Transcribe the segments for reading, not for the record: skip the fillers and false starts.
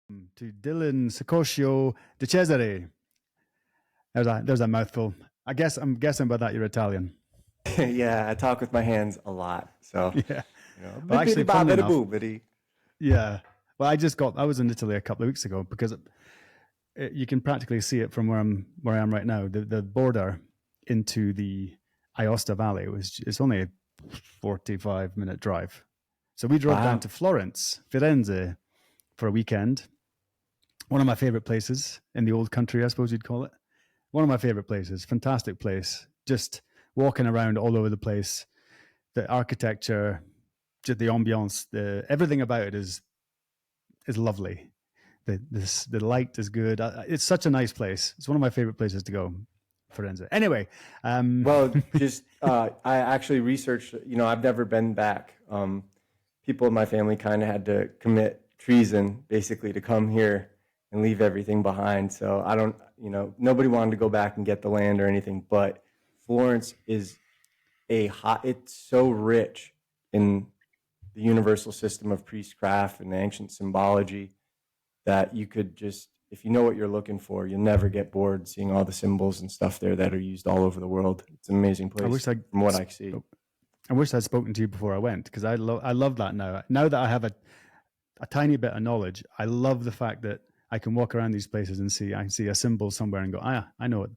To Dylan Saccocchio de Cesare. There's a mouthful. I'm guessing by that you're Italian. Yeah, I talk with my hands a lot. So, Yeah. Well, bippity actually, bob funnily bitty enough, boo bitty. yeah. Well, I was in Italy a couple of weeks ago because you can practically see it from where I am right now. The border into the Aosta Valley it's only a 45-minute drive. So we drove down Wow. to Firenze for a weekend. One of my favorite places in the old country, I suppose you'd call it. One of my favorite places. Fantastic place. Just walking around all over the place. The architecture, just the ambiance, everything about it is lovely. The light is good. It's such a nice place. It's one of my favorite places to go. Firenze. Anyway, Well, just I actually researched. I've never been back. People in my family kind of had to commit treason basically to come here and leave everything behind. So I don't. Nobody wanted to go back and get the land or anything. But Florence is It's so rich in the universal system of priestcraft and ancient symbology that you could just, if you know what you're looking for, you'll never get bored seeing all the symbols and stuff there that are used all over the world. It's an amazing I place wish I from what I see. I wish I'd spoken to you before I went because I love that now. Now that I have a tiny bit of knowledge, I love the fact that I can walk around these places and I see a symbol somewhere and go, I know it.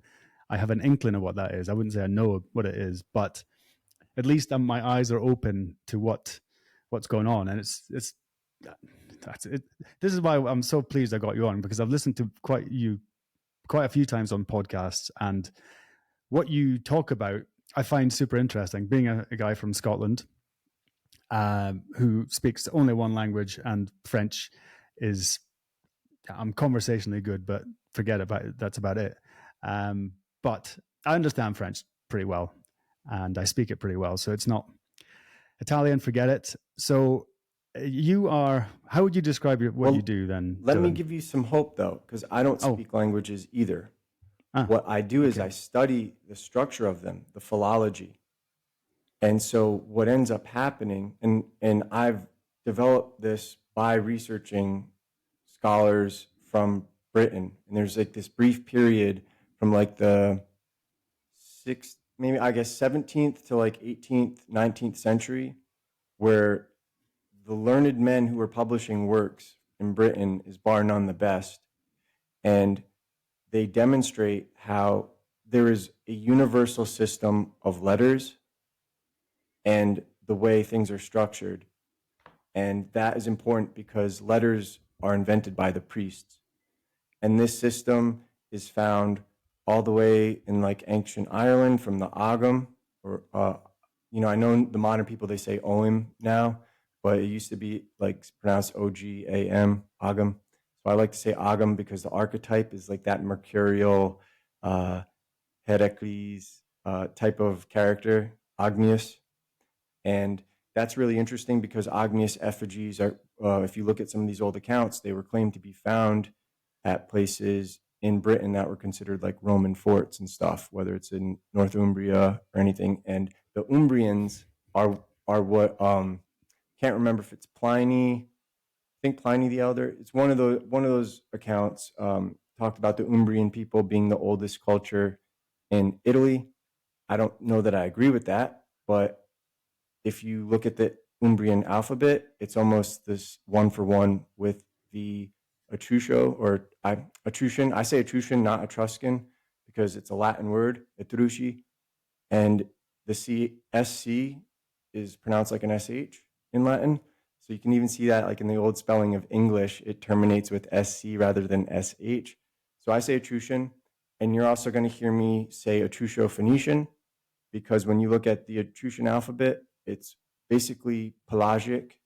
I have an inkling of what that is. I wouldn't say I know what it is, but at least my eyes are open to what's going on, and that's it. This is why I'm so pleased I got you on because I've listened to quite a few times on podcasts, and what you talk about I find super interesting. Being a guy from Scotland who speaks only one language, and French is I'm conversationally good, but forget about it. That's about it. But I understand French pretty well, and I speak it pretty well. So it's not Italian. Forget it. So you are. How would you describe what you Well, do then, let me Dylan? give you some hope though, because I don't Oh, speak languages either. ah, What I do is I okay. study the structure of them, the philology. And so what ends up happening, and I've developed this by researching scholars from Britain. And there's like this brief period from like the sixth, maybe I guess 17th to like 18th, 19th century, where the learned men who were publishing works in Britain is bar none the best. And they demonstrate how there is a universal system of letters and the way things are structured. And that is important because letters are invented by the priests. And this system is found all the way in like ancient Ireland from the Agam, or, I know the modern people, they say Oim now, but it used to be like pronounced Ogam, Agam. So I like to say Agam because the archetype is like that mercurial, Heracles type of character, Agnius. And that's really interesting because Agnius effigies are, if you look at some of these old accounts, they were claimed to be found at places in Britain that were considered like Roman forts and stuff, whether it's in Northumbria or anything. And the Umbrians are what can't remember if it's Pliny. I think Pliny the Elder. It's one of those accounts talked about the Umbrian people being the oldest culture in Italy. I don't know that I agree with that, but if you look at the Umbrian alphabet, it's almost this one for one with the Etruscan. I say Etruscan, not Etruscan, because it's a Latin word, Etrusi, and the SC is pronounced like an SH in Latin. So you can even see that like in the old spelling of English, it terminates with SC rather than SH. So I say Etruscan, and you're also going to hear me say Etrusco-Phoenician, because when you look at the Etruscan alphabet, it's basically Pelagic,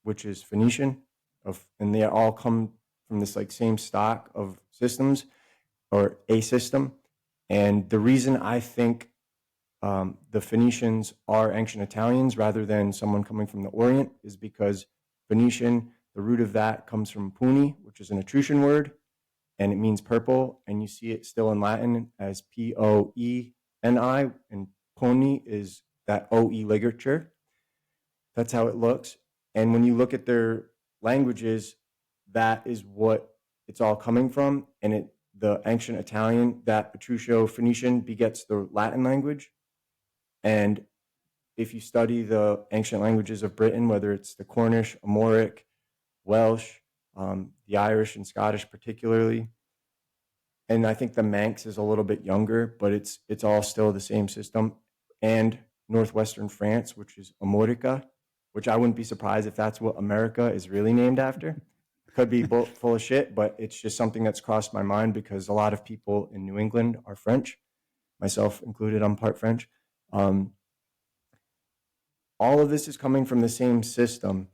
which is Phoenician, and they all come from this like same stock of systems or a system. And the reason I think the Phoenicians are ancient Italians rather than someone coming from the Orient is because Phoenician, the root of that comes from puni, which is an Etruscan word, and it means purple. And you see it still in Latin as Poeni, and poni is that OE ligature. That's how it looks. And when you look at their languages, that is what it's all coming from. And the ancient Italian, that Etrusco-Phoenician begets the Latin language. And if you study the ancient languages of Britain, whether it's the Cornish, Armoric, Welsh, the Irish and Scottish particularly, and I think the Manx is a little bit younger, but it's all still the same system. And northwestern France, which is Armorica, which I wouldn't be surprised if that's what America is really named after. Could be full of shit, but it's just something that's crossed my mind because a lot of people in New England are French, myself included. I'm part French. All of this is coming from the same system,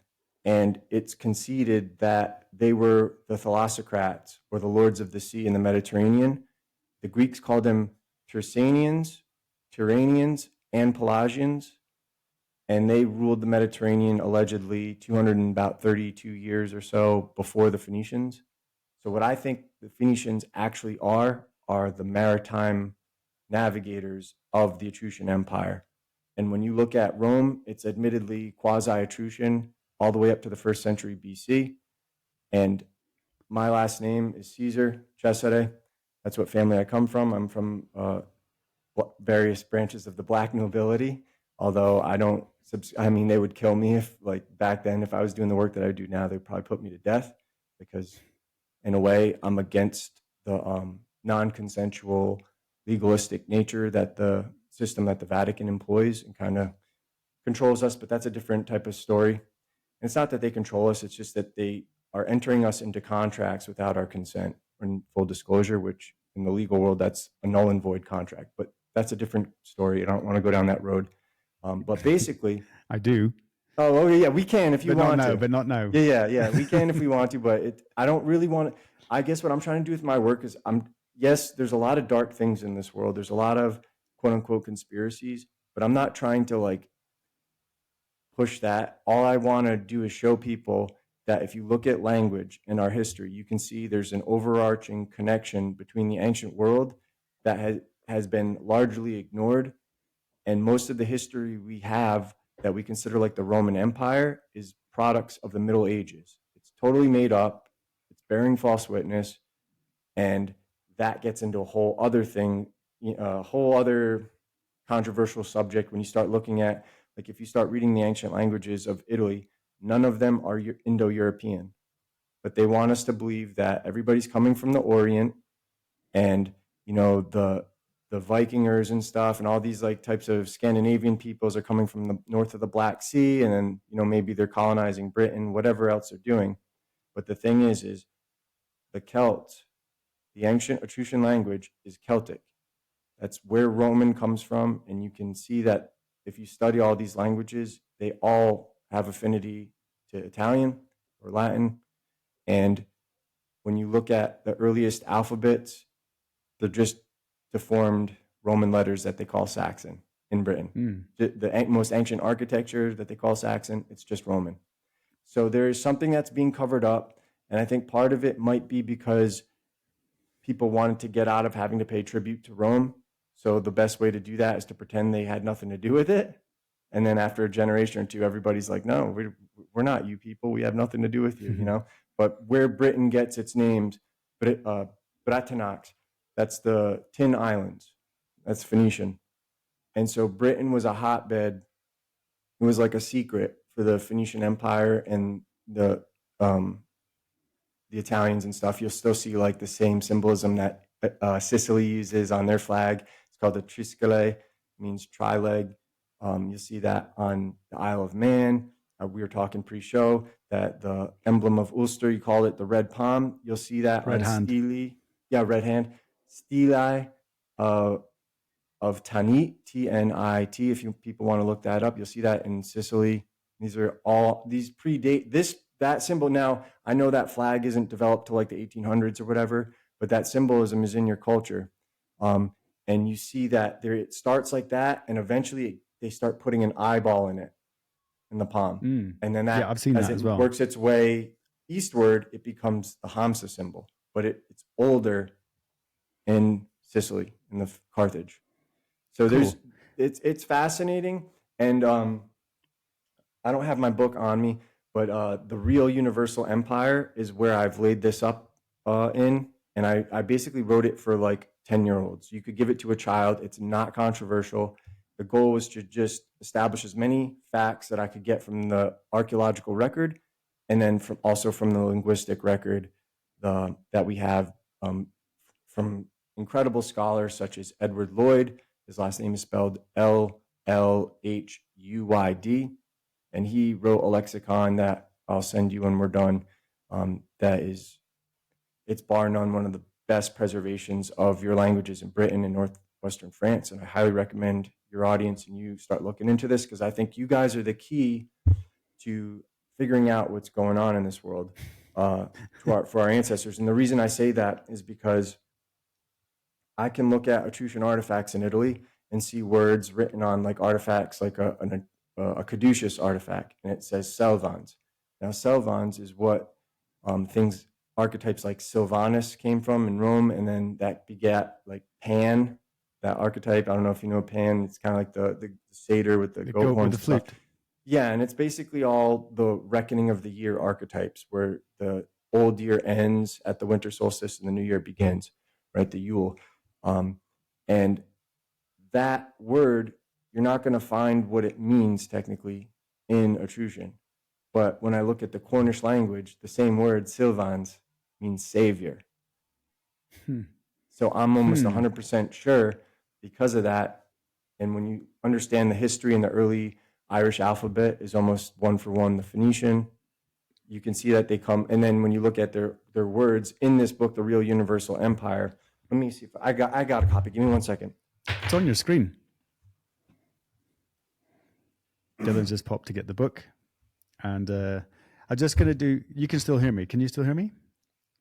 and it's conceded that they were the thalassocrats, or the lords of the sea in the Mediterranean. The Greeks called them Tyrrhenians, and Pelagians, and they ruled the Mediterranean allegedly 232 years or so before the Phoenicians. So what I think the Phoenicians actually are the maritime navigators of the Etruscan Empire. And when you look at Rome, it's admittedly quasi-Etruscan all the way up to the 1st century BC. And my last name is Caesar, Cesare. That's what family I come from. I'm from various branches of the Black nobility, although they would kill me if, like, back then, if I was doing the work that I do now, they'd probably put me to death because, in a way, I'm against the non-consensual, legalistic nature that the system that the Vatican employs and kind of controls us. But that's a different type of story. And it's not that they control us, it's just that they are entering us into contracts without our consent and full disclosure, which in the legal world, that's a null and void contract. But that's a different story. I don't want to go down that road. But basically, I do. Oh, yeah, we can if you want to. But not now. Yeah, we can if we want to. But I don't really want to. I guess what I'm trying to do with my work is yes, there's a lot of dark things in this world. There's a lot of quote unquote conspiracies, but I'm not trying to like push that. All I want to do is show people that if you look at language in our history, you can see there's an overarching connection between the ancient world that has been largely ignored. And most of the history we have that we consider like the Roman Empire is products of the Middle Ages. It's totally made up. It's bearing false witness. And that gets into a whole other thing, a whole other controversial subject when you start looking at, like, if you start reading the ancient languages of Italy, none of them are Indo-European. But they want us to believe that everybody's coming from the Orient, and, the Vikingers and stuff and all these like types of Scandinavian peoples are coming from the north of the Black Sea, and then, maybe they're colonizing Britain, whatever else they're doing. But the thing is the Celts, the ancient Etruscan language is Celtic. That's where Roman comes from. And you can see that if you study all these languages, they all have affinity to Italian or Latin. And when you look at the earliest alphabets, they're just deformed Roman letters that they call Saxon in Britain. The most ancient architecture that they call Saxon, it's just Roman. So there is something that's being covered up. And I think part of it might be because people wanted to get out of having to pay tribute to Rome. So the best way to do that is to pretend they had nothing to do with it. And then after a generation or two, everybody's like, no, we're not you people. We have nothing to do with you, But where Britain gets its names, Bretanax, that's the Tin Islands. That's Phoenician. And so Britain was a hotbed. It was like a secret for the Phoenician Empire and the Italians and stuff. You'll still see like the same symbolism that Sicily uses on their flag. It's called the Triscale, means tri-leg. You'll see that on the Isle of Man. We were talking pre-show that the emblem of Ulster, you call it the red palm. You'll see that red on hand. stele. Yeah, red hand. Stelae of Tanit, T-N-I-T. If people want to look that up, you'll see that in Sicily. These predate that symbol. Now, I know that flag isn't developed to like the 1800s or whatever, but that symbolism is in your culture. And you see that it starts like that, and eventually they start putting an eyeball in it, in the palm. And then that, I've seen as that it as well. works its way eastward, it becomes the Hamsa symbol, but it's older in Sicily, in the Carthage. So Cool. it's fascinating. And I don't have my book on me, But the real universal empire is where I've laid this up in. And I basically wrote it for like 10-year-olds. You could give it to a child. It's not controversial. The goal was to just establish as many facts that I could get from the archaeological record, and then also from the linguistic record that we have from incredible scholars such as Edward Lloyd. His last name is spelled Llhuyd, and he wrote a lexicon that I'll send you when we're done. It's bar none one of the best preservations of your languages in Britain and northwestern France, and I highly recommend your audience and you start looking into this, because I think you guys are the key to figuring out what's going on in this world for our ancestors. And the reason I say that is because I can look at Etruscan artifacts in Italy and see words written on like artifacts, like a caduceus artifact, and it says selvans. Now, selvans is what archetypes like Sylvanus came from in Rome, and then that begat like Pan, that archetype. I don't know if you know Pan. It's kind of like the satyr with the goat horns and stuff. Yeah, and it's basically all the reckoning of the year archetypes, where the old year ends at the winter solstice and the new year begins, right? The Yule. And that word, you're not going to find what it means technically in Etruscan. But when I look at the Cornish language, the same word, Sylvans, means savior. So I'm almost 100% sure because of that. And when you understand the history and the early Irish alphabet is almost one for one the Phoenician, you can see that they come. And then when you look at their words in this book, The Real Universal Empire, let me see if I got a copy. Give me 1 second. It's on your screen. Dylan's just popped to get the book. And I'm just going to do, you can still hear me. Can you still hear me?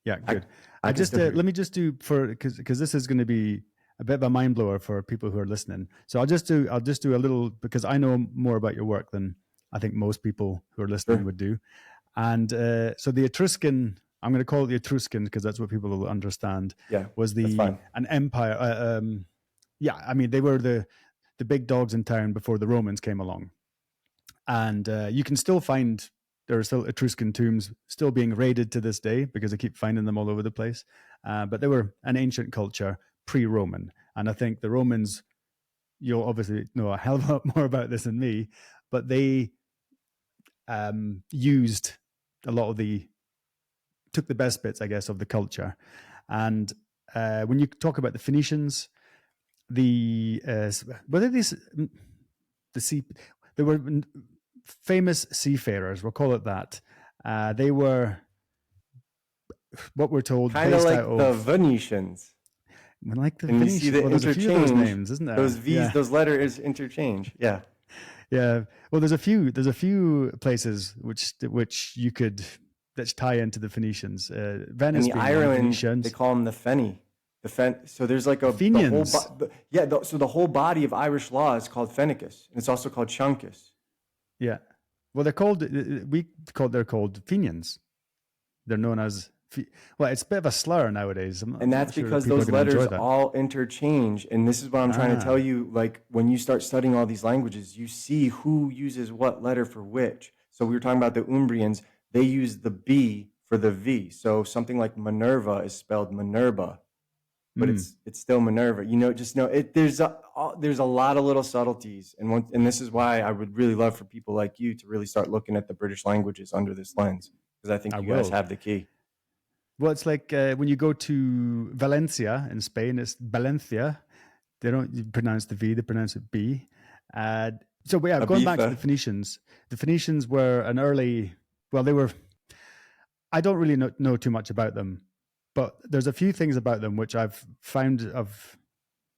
Yeah, good. Let me just do because this is going to be a bit of a mind blower for people who are listening. So I'll just do a little, because I know more about your work than I think most people who are listening would do. And so the Etruscan, I'm going to call it the Etruscan because that's what people will understand. Yeah, was an empire. I mean, they were the big dogs in town before the Romans came along. And you can still find, there are still Etruscan tombs still being raided to this day because I keep finding them all over the place. But they were an ancient culture pre-Roman. And I think the Romans, you'll obviously know a hell of a lot more about this than me, but they used a lot of took the best bits, I guess, of the culture. And when you talk about the Phoenicians, they were famous seafarers, we'll call it that. They were, what we're told, kind of like the Venetians. Like the and Phoenicians. You see the interchange. There's a few of those names, isn't there? Those V's, those letters interchange. Yeah. Yeah. Well, there's a few places which you could, that tie into the Phoenicians. Venice, in the Ireland, they call them the Feni. So there's like a Fenians. So the whole body of Irish law is called Fenicus, and it's also called Chuncus. Yeah. Well, they're called Fenians. They're known as, well, it's a bit of a slur nowadays. And that's because those letters all interchange. And this is what I'm trying to tell you. Like, when you start studying all these languages, you see who uses what letter for which. So we were talking about the Umbrians. They use the B for the V. So something like Minerva is spelled Minerva, but it's still Minerva. There's a lot of little subtleties. And this is why I would really love for people like you to really start looking at the British languages under this lens, because I think you guys have the key. Well, it's like when you go to Valencia in Spain, it's Valencia. They don't pronounce the V, they pronounce it B. So going back to the Phoenicians. The Phoenicians were I don't really know too much about them, but there's a few things about them which I've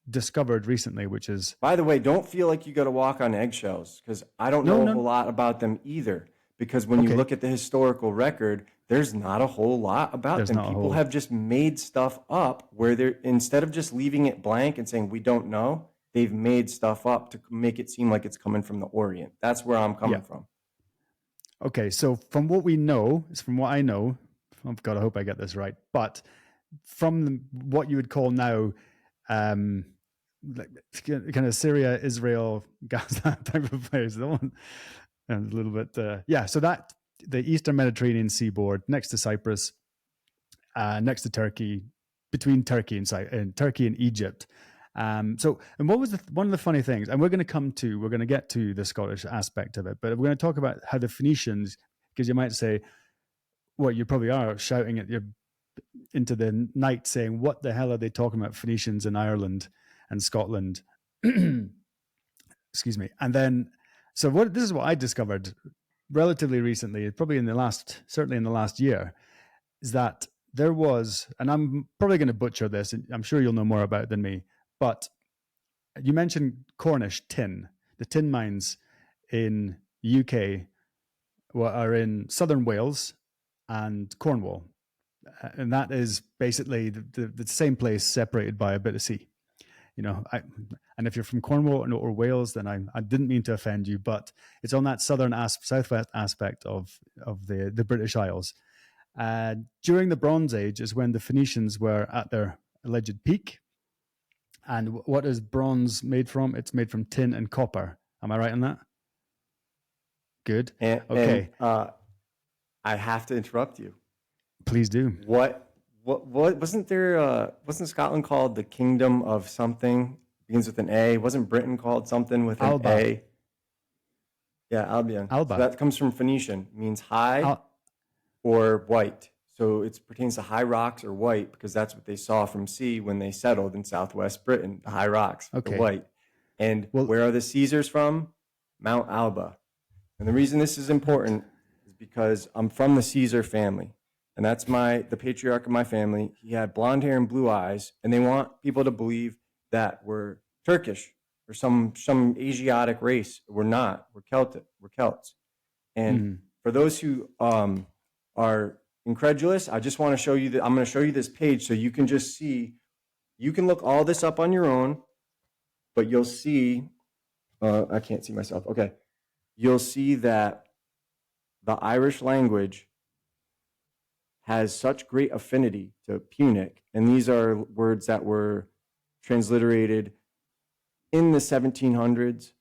discovered recently, which is... By the way, don't feel like you got to walk on eggshells, because I don't know a whole lot about them either. Because when you look at the historical record, there's not a whole lot about them. People have just made stuff up where they're, instead of just leaving it blank and saying, we don't know, they've made stuff up to make it seem like it's coming from the Orient. That's where I'm coming from. Okay, so from what I know, oh God, I hope I get this right, but from what you would call now, like kind of Syria, Israel, Gaza type of place, a little bit, so that the Eastern Mediterranean seaboard, next to Cyprus, next to Turkey, between Turkey and Turkey and Egypt. And what was one of the funny things? And we're going to get to the Scottish aspect of it, but we're going to talk about how the Phoenicians, because you might say, well, you probably are shouting into the night saying, what the hell are they talking about, Phoenicians in Ireland and Scotland? Excuse me. And then, this is what I discovered relatively recently, probably certainly in the last year, is that there was, and I'm probably going to butcher this, and I'm sure you'll know more about it than me, but you mentioned Cornish tin. The tin mines in UK are in southern Wales and Cornwall. And that is basically the same place separated by a bit of sea. And if you're from Cornwall or Wales, then I didn't mean to offend you, but it's on that southwest aspect of the British Isles. During the Bronze Age is when the Phoenicians were at their alleged peak. And what is bronze made from? It's made from tin and copper. Am I right on that? Good. Okay. And, I have to interrupt you. Please do. What wasn't there? Wasn't Scotland called the Kingdom of something? Begins with an A. Wasn't Britain called something with an Alba. A? Yeah, Albion. Alba. So that comes from Phoenician, means high or white. So it pertains to high rocks or white, because that's what they saw from sea when they settled in southwest Britain, the high rocks, the white. And where are the Caesars from? Mount Alba. And the reason this is important is because I'm from the Caesar family. And that's the patriarch of my family. He had blonde hair and blue eyes, and they want people to believe that we're Turkish or some Asiatic race. We're not. We're Celtic. We're Celts. And for those who are incredulous, I just want to show you that I'm going to show you this page so you can just see. You can look all this up on your own, but you'll see. I can't see myself. Okay, you'll see that the Irish language has such great affinity to Punic, and these are words that were transliterated in the 1700s,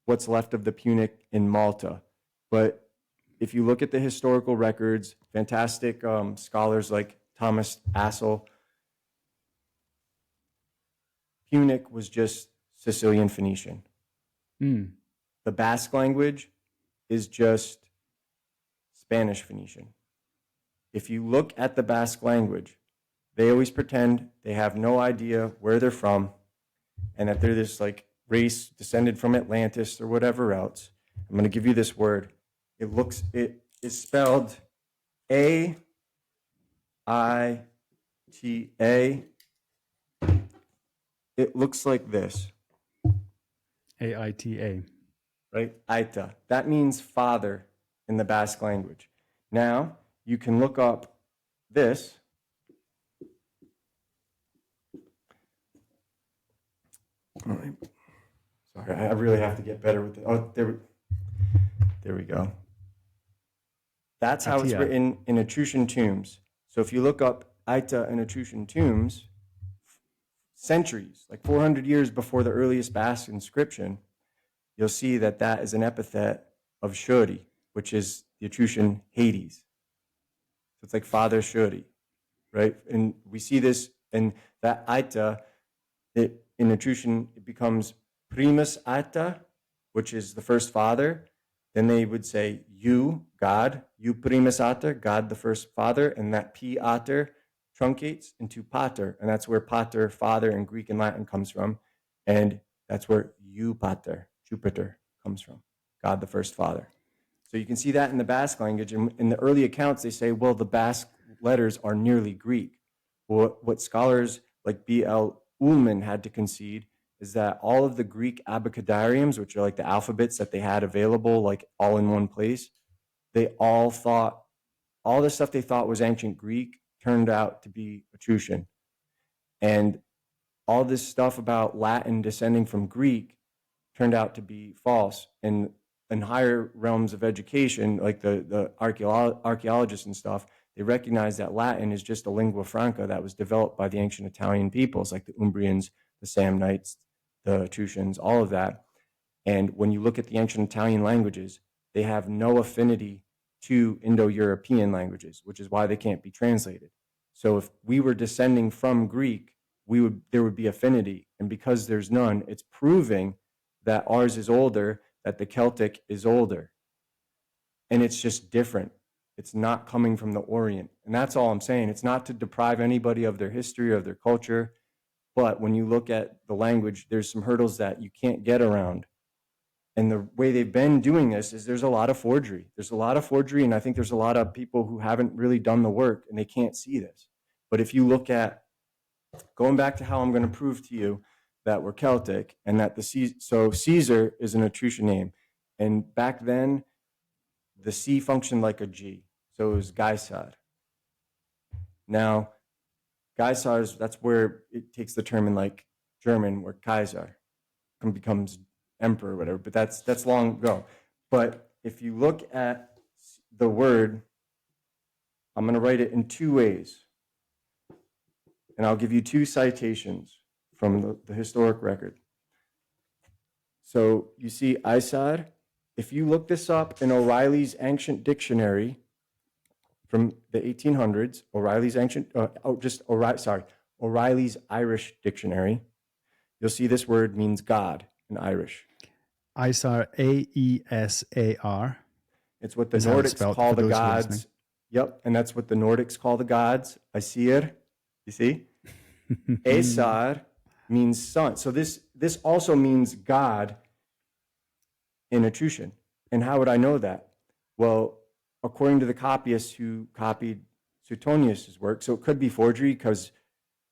what's left of the Punic in Malta. But if you look at the historical records, fantastic scholars like Thomas Assel, Punic was just Sicilian Phoenician. The Basque language is just Spanish Phoenician. If you look at the Basque language, they always pretend they have no idea where they're from and that they're this race descended from Atlantis or whatever else. I'm going to give you this word. It is spelled A-I-T-A. It looks like this. A-I-T-A. Right? Aita. That means father in the Basque language. Now, you can look up this. Sorry, I really have to get better with it. Oh, there we go. That's how it's written in Etruscan tombs. So if you look up Aita in Etruscan tombs, centuries, 400 years before the earliest Basque inscription, you'll see that is an epithet of Shuri, which is the Etruscan Hades. So it's like Father Shuri, right? And we see this, and that Aita, in Etruscan, it becomes Primus Aita, which is the first father. Then they would say, you, God, you Primus Ater, God the first father, and that P Ater truncates into Pater, and that's where Pater, father, in Greek and Latin comes from, and that's where you Pater, Jupiter, comes from, God the first father. So you can see that in the Basque language. And in the early accounts, they say, well, the Basque letters are nearly Greek. What scholars like B.L. Ullmann had to concede is that all of the Greek abecedariums, which are the alphabets that they had available, all in one place, they all thought, all the stuff they thought was ancient Greek turned out to be Etruscan. And all this stuff about Latin descending from Greek turned out to be false. And in higher realms of education, like the archaeologists and stuff, they recognize that Latin is just a lingua franca that was developed by the ancient Italian peoples, like the Umbrians, the Samnites, the Etruscans, all of that. And when you look at the ancient Italian languages, they have no affinity to Indo-European languages, which is why they can't be translated. So if we were descending from Greek, there would be affinity. And because there's none, it's proving that ours is older, that the Celtic is older. And it's just different. It's not coming from the Orient. And that's all I'm saying. It's not to deprive anybody of their history, of their culture. But when you look at the language, there's some hurdles that you can't get around. And the way they've been doing this is there's a lot of forgery. There's a lot of forgery, and I think there's a lot of people who haven't really done the work, and they can't see this. But if you look at, going back to how I'm going to prove to you that we're Celtic, and that so Caesar is an Etruscan name. And back then, the C functioned like a G. So it was Caesar. Now, Caesar, that's where it takes the term in like German, where Kaiser becomes emperor or whatever, but that's long ago. But if you look at the word, I'm going to write it in two ways. And I'll give you two citations from the historic record. So you see Isar. If you look this up in O'Reilly's Ancient Dictionary from the 1800s, O'Reilly's Irish Dictionary, you'll see this word means God in Irish. Isar, Aesar. It's what the Nordics call the gods. Yep, and that's what the Nordics call the gods. Aesir, you see? Aesar means sun. So this also means God in Etruscan. And how would I know that? Well, according to the copyists who copied Suetonius' work, so it could be forgery because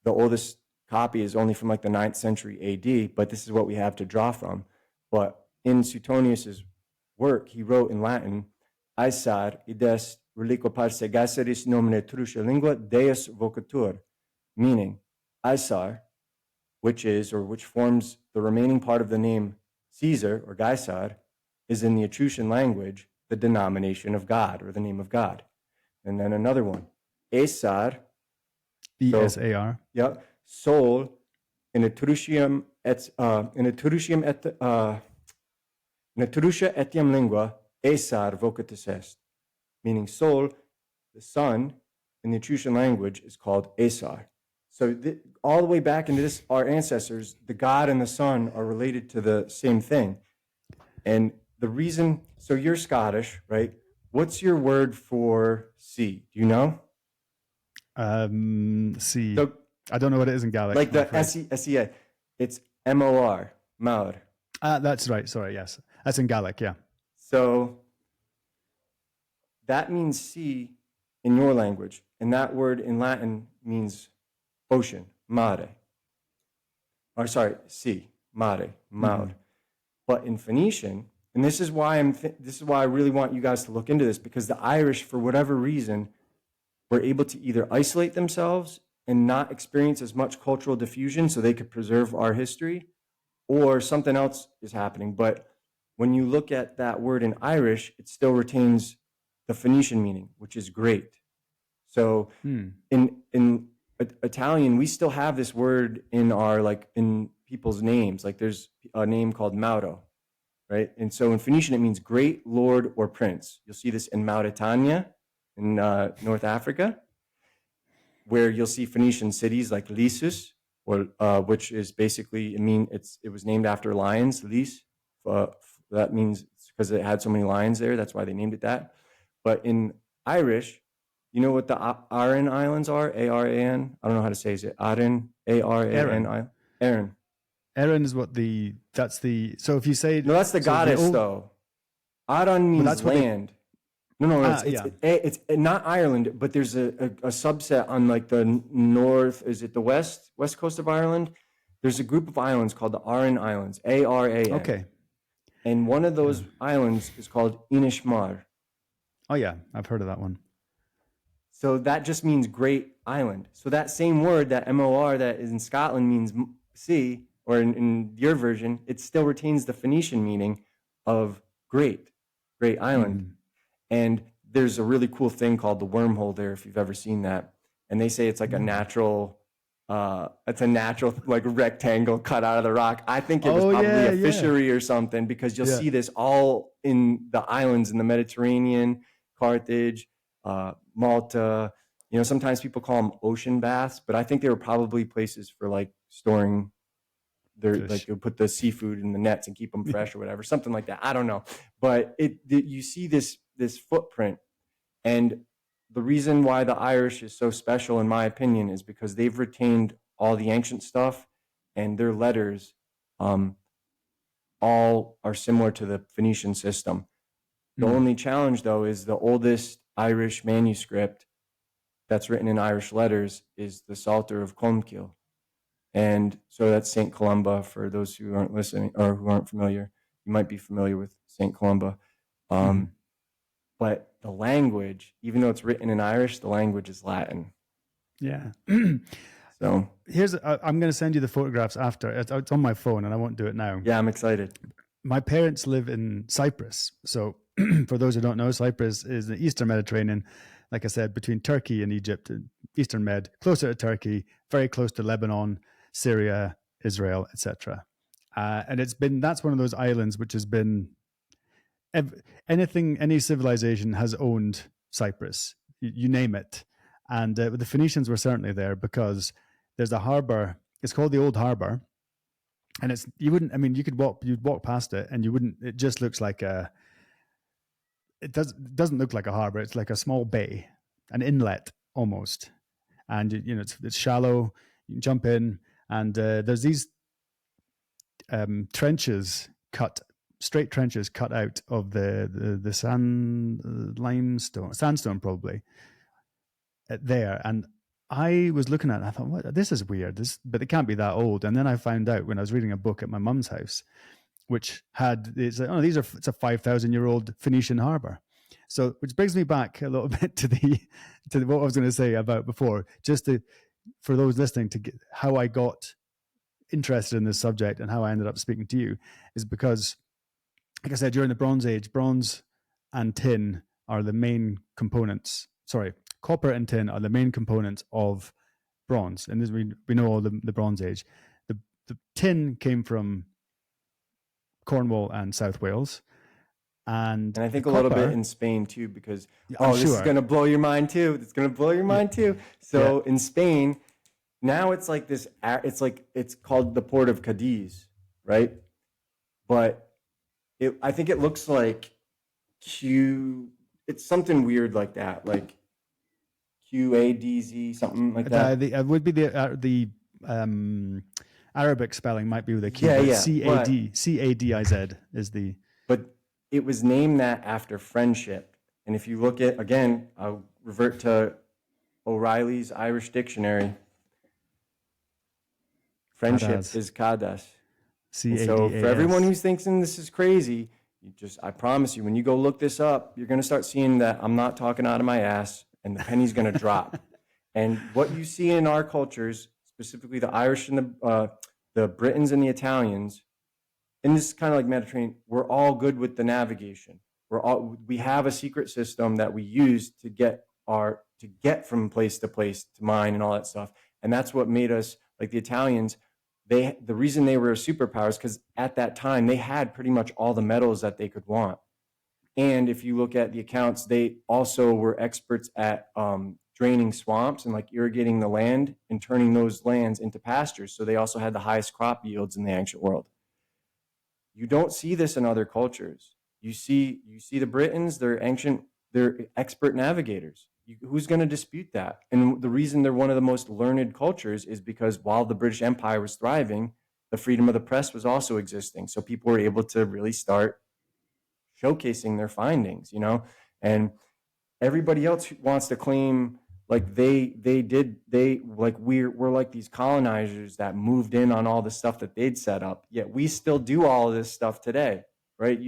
the oldest copy is only from like the 9th century AD, but this is what we have to draw from. But in Suetonius' work, he wrote in Latin, Aesar ides reliquo parce Caesaris nomine Etrusca lingua deus vocatur, meaning Aesar, which forms the remaining part of the name Caesar or Caesar, is in the Etruscan language the denomination of God or the name of God. And then another one, Aesar, Esar. Yeah, sol in Etrusium etiam lingua Aesar vocatus est, meaning sol, the sun, in the Etruscan language is called Aesar. So all the way back into this, our ancestors, the God and the sun are related to the same thing. And the reason, so you're Scottish, right? What's your word for sea? Do you know? Sea. So, I don't know what it is in Gaelic. Like the S-E-A. It's M-O-R, Maur. That's right. Sorry, yes. That's in Gaelic, yeah. So that means sea in your language. And that word in Latin means ocean, mare. Or sorry, sea, mare, maur. Mm-hmm. But in Phoenician, and this is why I really want you guys to look into this, because the Irish, for whatever reason, were able to either isolate themselves and not experience as much cultural diffusion so they could preserve our history, or something else is happening. But when you look at that word in Irish, it still retains the Phoenician meaning, which is great. So in Italian, we still have this word in in people's names. Like there's a name called Mauro, right? And so in Phoenician, it means great lord or prince. You'll see this in Mauritania in North Africa, where you'll see Phoenician cities like Lysus, which is basically, it was named after lions, Lys. That means because it had so many lions there, that's why they named it that. But in Irish, you know what the Aran Islands are? A-R-A-N? I don't know how to say it. Is it Aran? A-R-A-N? Aran. Aran is so if you say... No, that's the goddess, though. Aran means land. It's not Ireland, but there's a subset on like the north, is it the west coast of Ireland? There's a group of islands called the Aran Islands, A-R-A-N. Okay. And one of those islands is called Inishmar. Oh yeah, I've heard of that one. So that just means great island. So that same word, that M-O-R, that is in Scotland means sea, or in your version, it still retains the Phoenician meaning of great island. Mm. And there's a really cool thing called the wormhole there, if you've ever seen that. And they say it's like a natural like rectangle cut out of the rock. I think it was probably a fishery or something, because you'll see this all in the islands in the Mediterranean. Carthage, Malta. You know, sometimes people call them ocean baths, but I think they were probably places for like storing their, like they'll put the seafood in the nets and keep them fresh or whatever, something like that. I don't know, but you see this footprint, and the reason why the Irish is so special, in my opinion, is because they've retained all the ancient stuff, and their letters, all are similar to the Phoenician system. The only challenge, though, is the oldest Irish manuscript that's written in Irish letters is the Psalter of Colmcille. And so that's St. Columba, for those who aren't listening or who aren't familiar. You might be familiar with St. Columba. But the language, even though it's written in Irish, the language is Latin. Yeah. So I'm going to send you the photographs after. It's on my phone, and I won't do it now. yeah, I'm excited. My parents live in Cyprus. So for those who don't know, Cyprus is the Eastern Mediterranean, like I said, between Turkey and Egypt, Eastern Med, closer to Turkey, very close to Lebanon, Syria, Israel, etc. And that's one of those islands which has been, any civilization has owned Cyprus, you name it. And the Phoenicians were certainly there, because there's a harbor, it's called the Old Harbor. And you'd walk past it and it just looks like it doesn't look like a harbor. It's like a small bay, an inlet almost. And it's shallow. You can jump in, and there's these straight trenches cut out of the sandstone probably there. And I was looking at it, and I thought, what, this is weird. But it can't be that old. And then I found out when I was reading a book at my mum's house, which it's a 5,000-year-old Phoenician harbor. So, which brings me back a little bit to what I was going to say about before, for those listening, to get how I got interested in this subject and how I ended up speaking to you, is because, like I said, during the Bronze Age, bronze and tin are the main components. Sorry, copper and tin are the main components of bronze. And this, we know all the Bronze Age. The tin came from Cornwall and South Wales. And I think a little bit in Spain too, because this is going to blow your mind too. It's going to blow your mind too. So in Spain, now it's like this. It's called the Port of Cadiz, right? But I think it looks like it's something weird like that, like QADZ, something like that. It would be the Arabic spelling might be with a Q. CADIZ is the. But it was named that after friendship. And if you look at, again, I'll revert to O'Reilly's Irish Dictionary. Friendship is kadas. C-A-D-A-S. So for everyone who's thinking this is crazy, I promise you, when you go look this up, you're going to start seeing that I'm not talking out of my ass, and the penny's going to drop. And what you see in our cultures, specifically the Irish and the Britons and the Italians, and this is kind of like Mediterranean, we're all good with the navigation. We have a secret system that we use to get from place to place to mine and all that stuff. And that's what made us, like the Italians, the reason they were superpowers, because at that time they had pretty much all the metals that they could want. And if you look at the accounts, they also were experts at draining swamps and like irrigating the land and turning those lands into pastures. So they also had the highest crop yields in the ancient world. You don't see this in other cultures. You see the Britons, they're expert navigators. Who's going to dispute that? And the reason they're one of the most learned cultures is because while the British Empire was thriving, the freedom of the press was also existing. So people were able to really start showcasing their findings, and everybody else wants to claim like we're like these colonizers that moved in on all the stuff that they'd set up. Yet we still do all of this stuff today, right?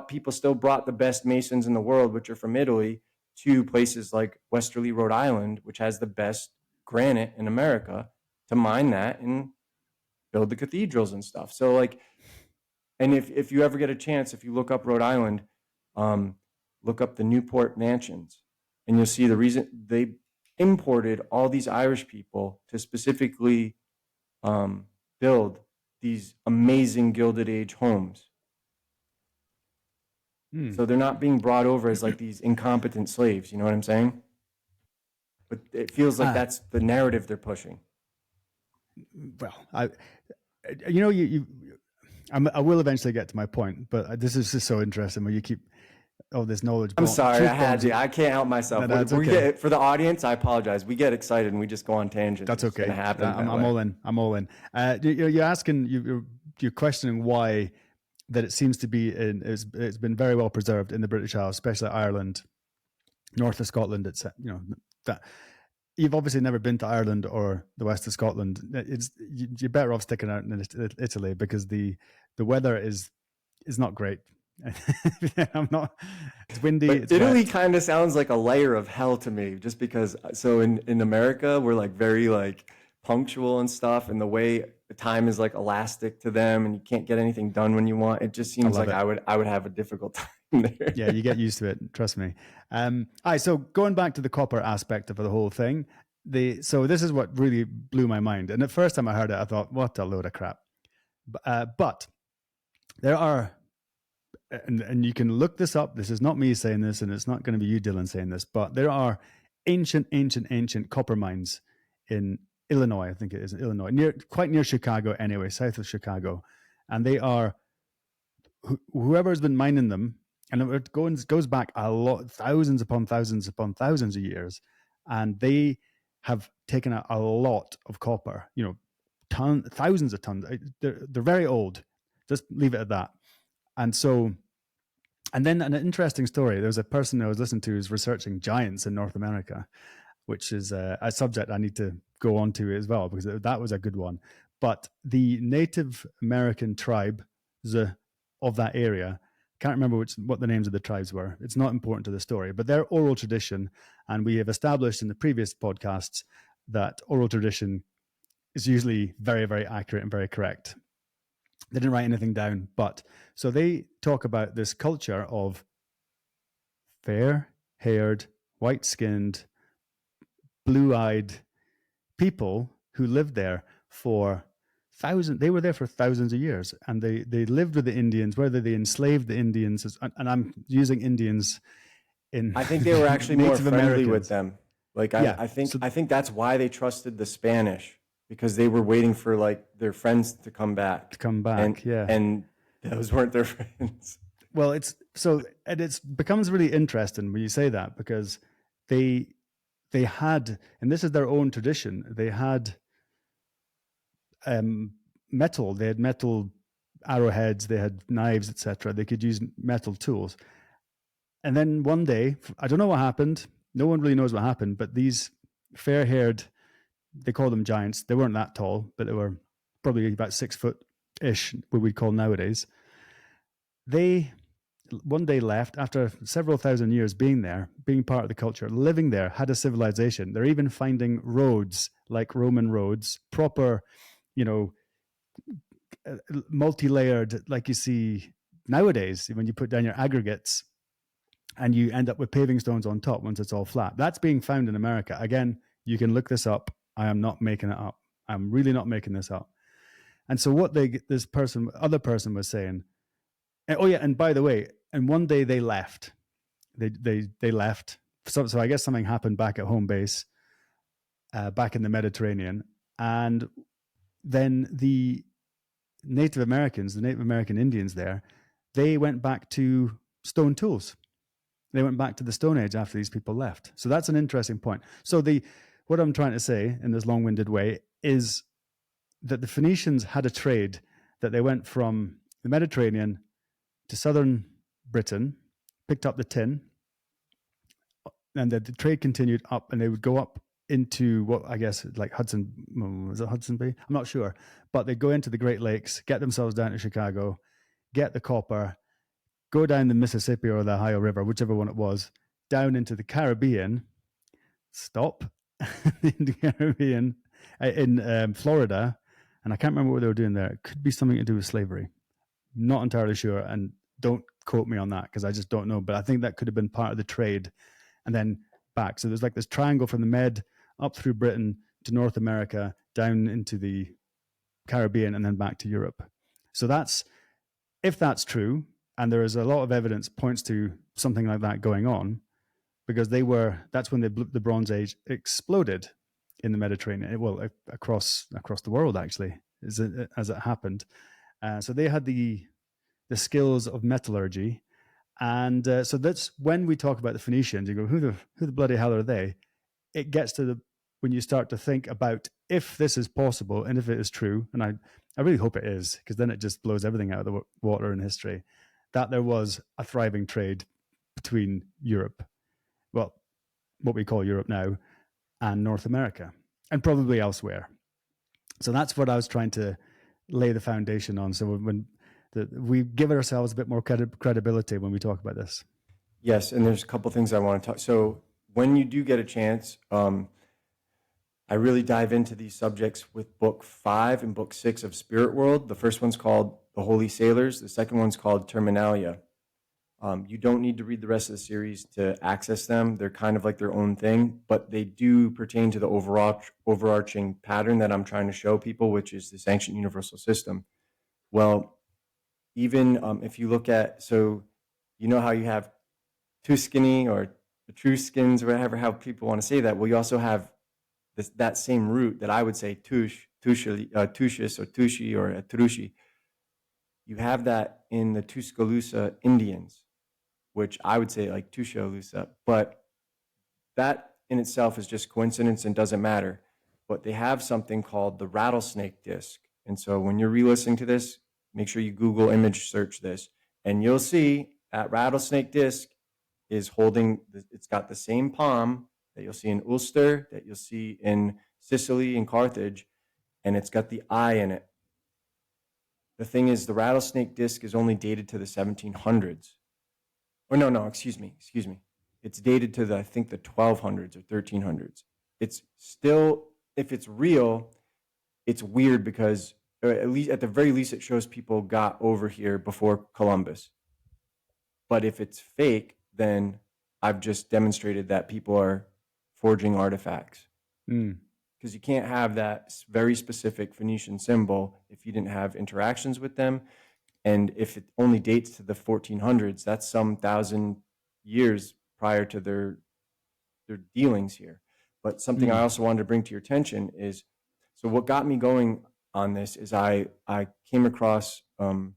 People still brought the best masons in the world, which are from Italy, to places like Westerly, Rhode Island, which has the best granite in America, to mine that and build the cathedrals and stuff. So and if you ever get a chance, if you look up Rhode Island, look up the Newport mansions, and you'll see the reason they imported all these Irish people to specifically build these amazing Gilded Age homes. So they're not being brought over as like these incompetent slaves. You know what I'm saying? But it feels like that's the narrative they're pushing. Well, I will eventually get to my point, but this is just so interesting where you keep all this knowledge. I'm sorry, I had to. I can't help myself. That's okay. For the audience, I apologize. We get excited and we just go on tangents. That's okay. It's gonna happen. I'm all in. I'm all in. You're asking, you're questioning why that it seems to be it's been very well preserved in the British Isles, especially Ireland, north of Scotland. It's that you've obviously never been to Ireland or the west of Scotland. You're better off sticking out in Italy because the weather is not great. I'm not. It's windy. But it's Italy wet. kind of sounds like a layer of hell to me, just because. So in America, we're like very like punctual and stuff, and the way the time is like elastic to them, and you can't get anything done when you want. It just seems like I would have a difficult time there. Yeah, you get used to it. Trust me. All right. So going back to the copper aspect of the whole thing, so this is what really blew my mind. And the first time I heard it, I thought, what a load of crap. But there are. And you can look this up. This is not me saying this, and it's not going to be you, Dylan, saying this, but there are ancient copper mines in Illinois. I think it is in Illinois, quite near Chicago anyway, south of Chicago. And they are, whoever's been mining them, and it goes back a lot, thousands upon thousands of years. And they have taken out a lot of copper, thousands of tons. They're very old. Just leave it at that. And so, and then an interesting story. There was a person I was listening to who's researching giants in North America, which is a subject I need to go on to as well, because that was a good one. But the Native American tribe of that area, can't remember what the names of the tribes were. It's not important to the story, but their oral tradition, and we have established in the previous podcasts that oral tradition is usually very, very accurate and very correct. They didn't write anything down, but so they talk about this culture of fair-haired, white-skinned, blue-eyed people who lived there for thousands. They were there for thousands of years, and they lived with the Indians, whether they enslaved the Indians, and I'm using Indians in. I think they were actually more friendly with them. Like I think that's why they trusted the Spanish. Because they were waiting for like their friends to come back. And those weren't their friends. Well, it becomes really interesting when you say that, because they had, and this is their own tradition, they had metal. They had metal arrowheads, they had knives, etc. They could use metal tools. And then one day, I don't know what happened. No one really knows what happened, but these fair-haired, they call them giants. They weren't that tall, but they were probably about 6 foot-ish, what we'd call nowadays. They one day left after several thousand years being there, being part of the culture, living there, had a civilization. They're even finding roads like Roman roads, proper, multi-layered, like you see nowadays when you put down your aggregates and you end up with paving stones on top once it's all flat. That's being found in America. Again, you can look this up. I am not making it up. I'm really not making this up. And so what other person was saying, and by the way, and one day they left. They left. So I guess something happened back at home base, back in the Mediterranean. And then the Native American Indians there, they went back to stone tools. They went back to the Stone Age after these people left. So that's an interesting point. So what I'm trying to say in this long-winded way is that the Phoenicians had a trade that they went from the Mediterranean to southern Britain, picked up the tin, and the trade continued up, and they would go up into what I guess like Hudson, was it Hudson Bay? I'm not sure. But they'd go into the Great Lakes, get themselves down to Chicago, get the copper, go down the Mississippi or the Ohio River, whichever one it was, down into the Caribbean, stop in the Caribbean, in Florida, and I can't remember what they were doing there. It could be something to do with slavery. Not entirely sure, and don't quote me on that because I just don't know, but I think that could have been part of the trade, and then back. So there's like this triangle from the Med up through Britain to North America, down into the Caribbean, and then back to Europe. So if that's true, And there is a lot of evidence points to something like that going on, because that's when the Bronze Age exploded in the Mediterranean, well, across the world, actually, as it happened. So they had the skills of metallurgy. And so that's when we talk about the Phoenicians, you go, who the bloody hell are they? It gets to when you start to think about if this is possible and if it is true, and I really hope it is, because then it just blows everything out of the water in history, that there was a thriving trade between Europe, well, what we call Europe now, and North America, and probably elsewhere. So that's what I was trying to lay the foundation on. So when we give ourselves a bit more credibility when we talk about this. Yes, and there's a couple things I want to talk. So when you do get a chance, I really dive into these subjects with book 5 and book 6 of Spirit World. The first one's called The Holy Sailors. The second one's called Terminalia. You don't need to read the rest of the series to access them. They're kind of like their own thing, but they do pertain to the overarching pattern that I'm trying to show people, which is this ancient universal system. Well, even if you look at, so you know how you have Tuscany or Etruscans, or whatever, how people want to say that. Well, you also have that same root that I would say Tushis or Tushi or Etrushi. You have that in the Tuscaloosa Indians, which I would say like Tuscaloosa, but that in itself is just coincidence and doesn't matter. But they have something called the rattlesnake disc. And so when you're re-listening to this, make sure you Google image search this, and you'll see that rattlesnake disc is holding, it's got the same palm that you'll see in Ulster, that you'll see in Sicily and Carthage, and it's got the eye in it. The thing is, the rattlesnake disc is only dated to the 1700s. Or no, excuse me. It's dated to I think the 1200s or 1300s. It's still, if it's real, it's weird because at the very least it shows people got over here before Columbus. But if it's fake, then I've just demonstrated that people are forging artifacts. Because you can't have that very specific Phoenician symbol if you didn't have interactions with them. And if it only dates to the 1400s, that's some 1,000 years prior to their dealings here. But something I also wanted to bring to your attention is, so what got me going on this is I came across an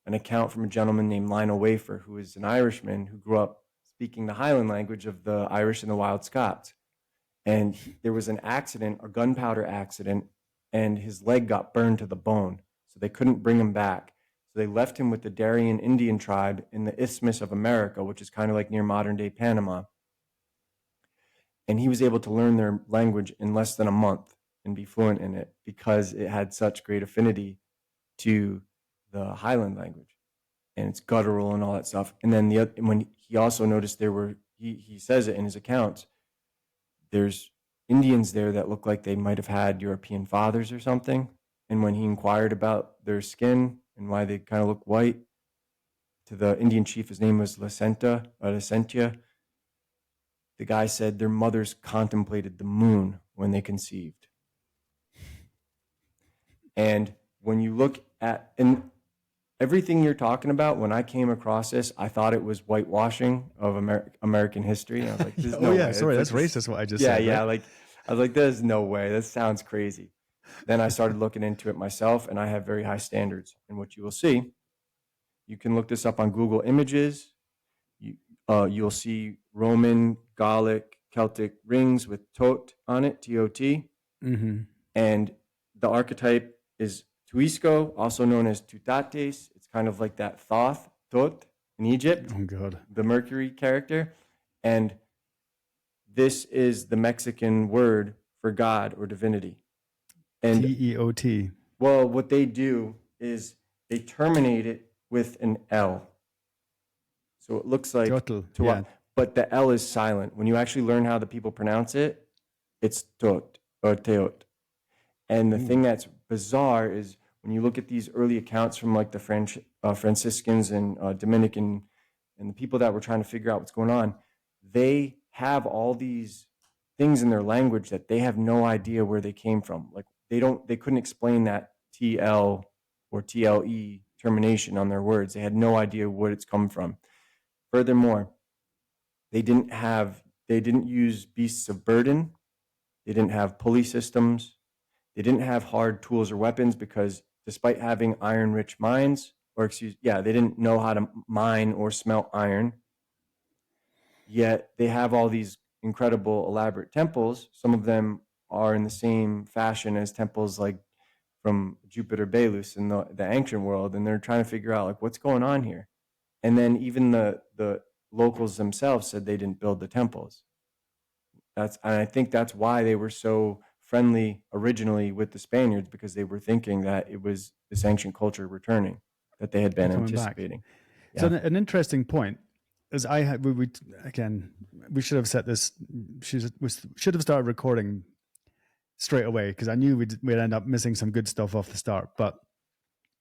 account from a gentleman named Lionel Wafer, who is an Irishman who grew up speaking the Highland language of the Irish and the Wild Scots. And there was an accident, a gunpowder accident, and his leg got burned to the bone. So they couldn't bring him back. So they left him with the Darien Indian tribe in the Isthmus of America, which is kind of like near modern-day Panama. And he was able to learn their language in less than a month and be fluent in it because it had such great affinity to the Highland language. And it's guttural and all that stuff. And then when he also noticed he says it in his accounts, there's Indians there that look like they might have had European fathers or something. And when he inquired about their skin and why they kind of look white, to the Indian chief, his name was Lacentia. The guy said their mothers contemplated the moon when they conceived. And when you look at, and everything you're talking about, when I came across this, I thought it was whitewashing of American history. And I was like, there's no way. Sorry, that's racist what I just said. Yeah, right? I was like, there's no way. That sounds crazy. Then I started looking into it myself, and I have very high standards. And what you will see, you can look this up on Google Images. You'll see Roman, Gallic, Celtic rings with tot on it, T-O-T. Mm-hmm. And the archetype is Tuisco, also known as Tutates. It's kind of like that Thoth, Tot, in Egypt. Oh, God. The Mercury character. And this is the Mexican word for God or divinity. And T-E-O-T. Well, what they do is they terminate it with an L. So it looks like Total, yeah. But the L is silent. When you actually learn how the people pronounce it, it's tot or teot. And the thing that's bizarre is when you look at these early accounts from like the Franciscans and Dominican and the people that were trying to figure out what's going on, they have all these things in their language that they have no idea where they came from. Like they couldn't explain that TL or TLE determination on their words. They had no idea where it's come from. Furthermore, they didn't use beasts of burden. They didn't have pulley systems. They didn't have hard tools or weapons because despite having iron-rich mines, they didn't know how to mine or smelt iron. Yet they have all these incredible elaborate temples. Some of them are in the same fashion as temples like from Jupiter Belus in the ancient world, and they're trying to figure out like what's going on here. And then even the locals themselves said they didn't build the temples. And I think that's why they were so friendly originally with the Spaniards, because they were thinking that it was this ancient culture returning that they had been anticipating. Yeah. So an interesting point is we should have set this. We should have started recording straight away because I knew we'd end up missing some good stuff off the start. But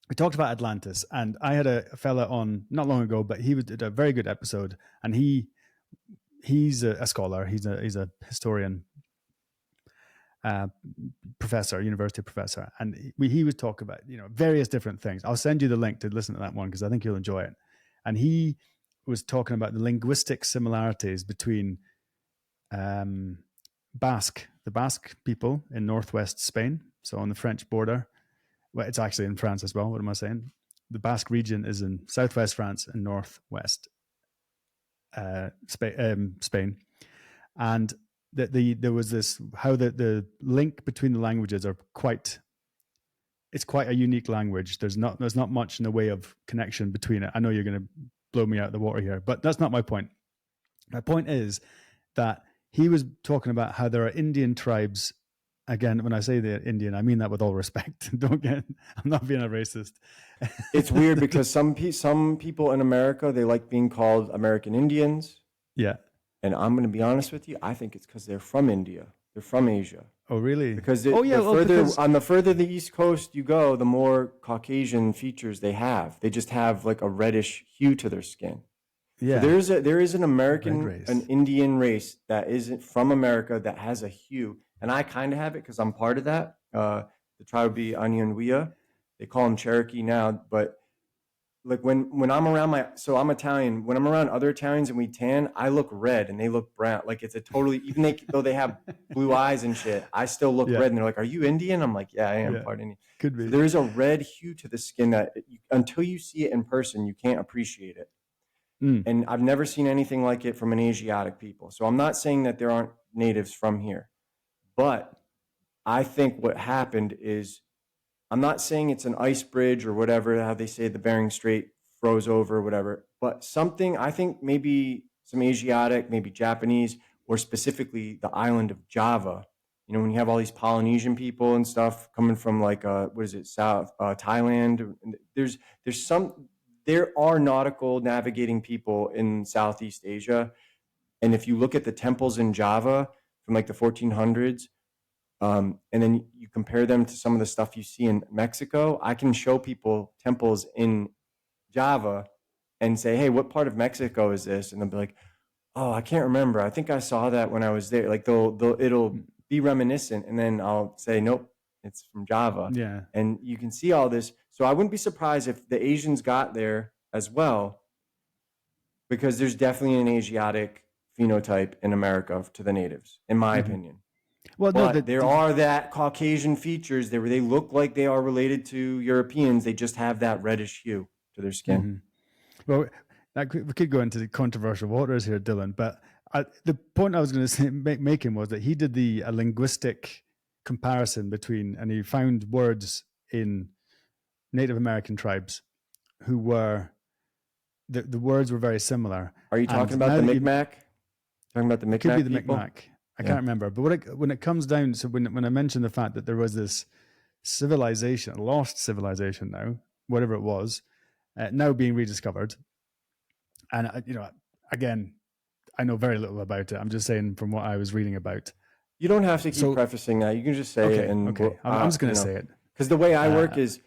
we talked about Atlantis, and I had a fella on not long ago, but he did a very good episode, and he's a scholar. He's a historian, professor, university professor, and he would talk about various different things. I'll send you the link to listen to that one because I think you'll enjoy it. And he was talking about the linguistic similarities between the Basque people in northwest Spain, so on the French border. Well, it's actually in France as well. What am I saying? The Basque region is in southwest France and northwest Spain, and there was this how the link between the languages are quite a unique language. There's not much in the way of connection between it. I know you're going to blow me out of the water here, but that's not my point. My point is that he was talking about how there are Indian tribes. Again, when I say the Indian, I mean that with all respect. I'm not being a racist. It's weird because some people in America, they like being called American Indians. Yeah. And I'm going to be honest with you. I think it's because they're from India. They're from Asia. Oh, really? Because on the further the East Coast you go, the more Caucasian features they have. They just have like a reddish hue to their skin. Yeah. So there is an Indian race that isn't from America that has a hue. And I kind of have it because I'm part of that. The tribe would be Anyanwia. They call them Cherokee now. But like when I'm around I'm Italian. When I'm around other Italians and we tan, I look red and they look brown. Like it's a totally, even though they have blue eyes and shit, I still look red. And they're like, "Are you Indian?" I'm like, "Yeah, I am part Indian." Could be. So there is a red hue to the skin that until you see it in person, you can't appreciate it. And I've never seen anything like it from an Asiatic people. So I'm not saying that there aren't natives from here. But I think what happened is, I'm not saying it's an ice bridge or whatever, how they say the Bering Strait froze over or whatever, but something, I think maybe some Asiatic, maybe Japanese, or specifically the island of Java. When you have all these Polynesian people and stuff coming from like, South Thailand, there are nautical navigating people in Southeast Asia. And if you look at the temples in Java from like the 1400s, and then you compare them to some of the stuff you see in Mexico, I can show people temples in Java and say, "Hey, what part of Mexico is this?" And they'll be like, "Oh, I can't remember. I think I saw that when I was there." Like it'll be reminiscent, and then I'll say, "Nope, it's from Java." Yeah. And you can see all this. So I wouldn't be surprised if the Asians got there as well, because there's definitely an Asiatic phenotype in America to the natives, in my opinion. Well, there are that Caucasian features there where they look like they are related to Europeans. They just have that reddish hue to their skin. Well, we could go into the controversial waters here, Dylan, but the point I was going to making was that he did a linguistic comparison between, and he found words in Native American tribes who were, the words were very similar. Are you talking about the Mi'kmaq? Talking about the Mi'kmaq Could be the people? Mi'kmaq. I can't remember. But when it comes down, so when I mentioned the fact that there was this civilization, lost civilization now, whatever it was, now being rediscovered, and again, I know very little about it. I'm just saying from what I was reading about. You don't have to keep prefacing that. You can just say it. And I'm just going to say it. Because the way I work is,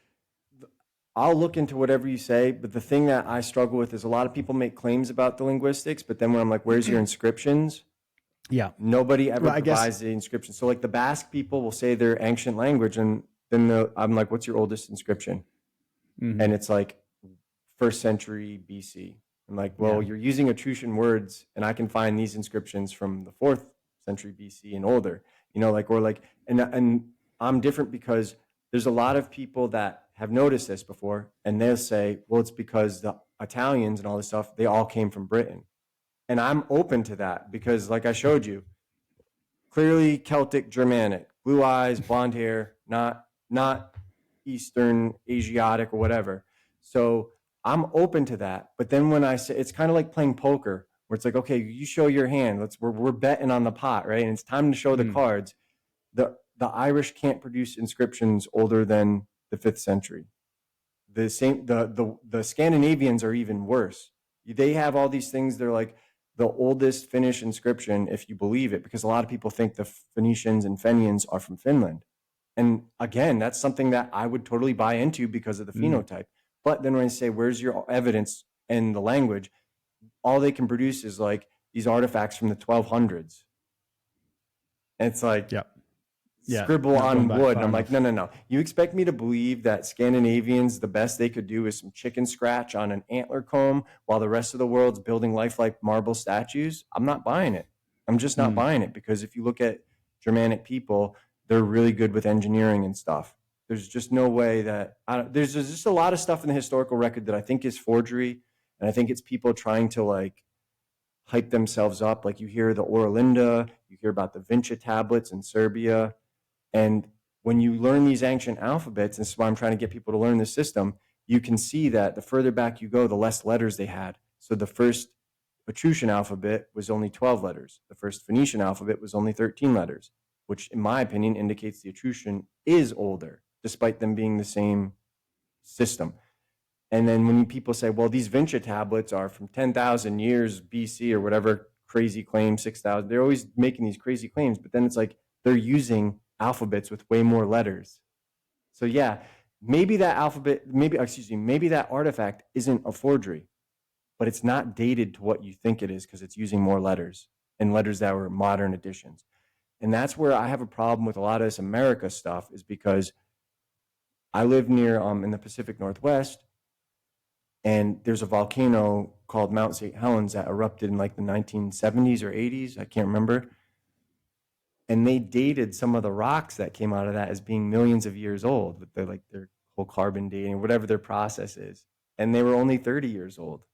I'll look into whatever you say, but the thing that I struggle with is a lot of people make claims about the linguistics, but then when I'm like, "Where's your inscriptions?" Yeah. Nobody ever provides the inscription. So like the Basque people will say their ancient language, and then I'm like, "What's your oldest inscription?" And it's like first century BC. I'm like, well, you're using Etruscan words, and I can find these inscriptions from the 4th century BC and older. And I'm different because there's a lot of people that have noticed this before, and they'll say, well, it's because the Italians and all this stuff, they all came from Britain. And I'm open to that because, like I showed you, clearly Celtic, Germanic, blue eyes, blonde hair, not Eastern, Asiatic, or whatever. So I'm open to that. But then when I say, it's kind of like playing poker, where it's like, okay, you show your hand. We're betting on the pot, right? And it's time to show the cards. The Irish can't produce inscriptions older than the 5th century. The Scandinavians are even worse. They have all these things. They're like the oldest Finnish inscription, if you believe it, because a lot of people think the Phoenicians and Fenians are from Finland. And again, that's something that I would totally buy into because of the phenotype. But then when I say, where's your evidence in the language? All they can produce is like these artifacts from the 1200s. And it's like, scribble on wood. And I'm like, no. You expect me to believe that Scandinavians, the best they could do is some chicken scratch on an antler comb while the rest of the world's building lifelike marble statues? I'm not buying it. I'm just not buying it, because if you look at Germanic people, they're really good with engineering and stuff. There's just no way that there's just a lot of stuff in the historical record that I think is forgery. And I think it's people trying to like hype themselves up. Like you hear the Orlinda, you hear about the Vinci tablets in Serbia. And when you learn these ancient alphabets, and this is why I'm trying to get people to learn this system, you can see that the further back you go, the less letters they had. So the first Etruscan alphabet was only 12 letters. The first Phoenician alphabet was only 13 letters, which in my opinion indicates the Etruscan is older, despite them being the same system. And then when people say, well, these Vinci tablets are from 10,000 years BC or whatever crazy claim, 6,000, they're always making these crazy claims, but then it's like they're using alphabets with way more letters. So yeah, maybe that artifact isn't a forgery, but it's not dated to what you think it is because it's using more letters and letters that were modern additions. And that's where I have a problem with a lot of this America stuff, is because I live near in the Pacific Northwest, and there's a volcano called Mount St. Helens that erupted in like the 1970s or 80s. I can't remember. And they dated some of the rocks that came out of that as being millions of years old with their whole carbon dating, whatever their process is. And they were only 30 years old.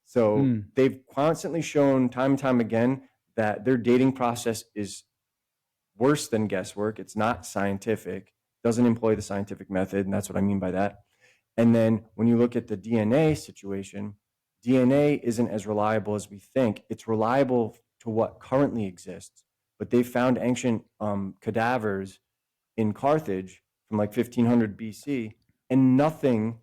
So they've constantly shown time and time again that their dating process is worse than guesswork. It's not scientific, doesn't employ the scientific method. And that's what I mean by that. And then when you look at the DNA situation, DNA isn't as reliable as we think. It's reliable to what currently exists. But they found ancient cadavers in Carthage from like 1500 BC, and nothing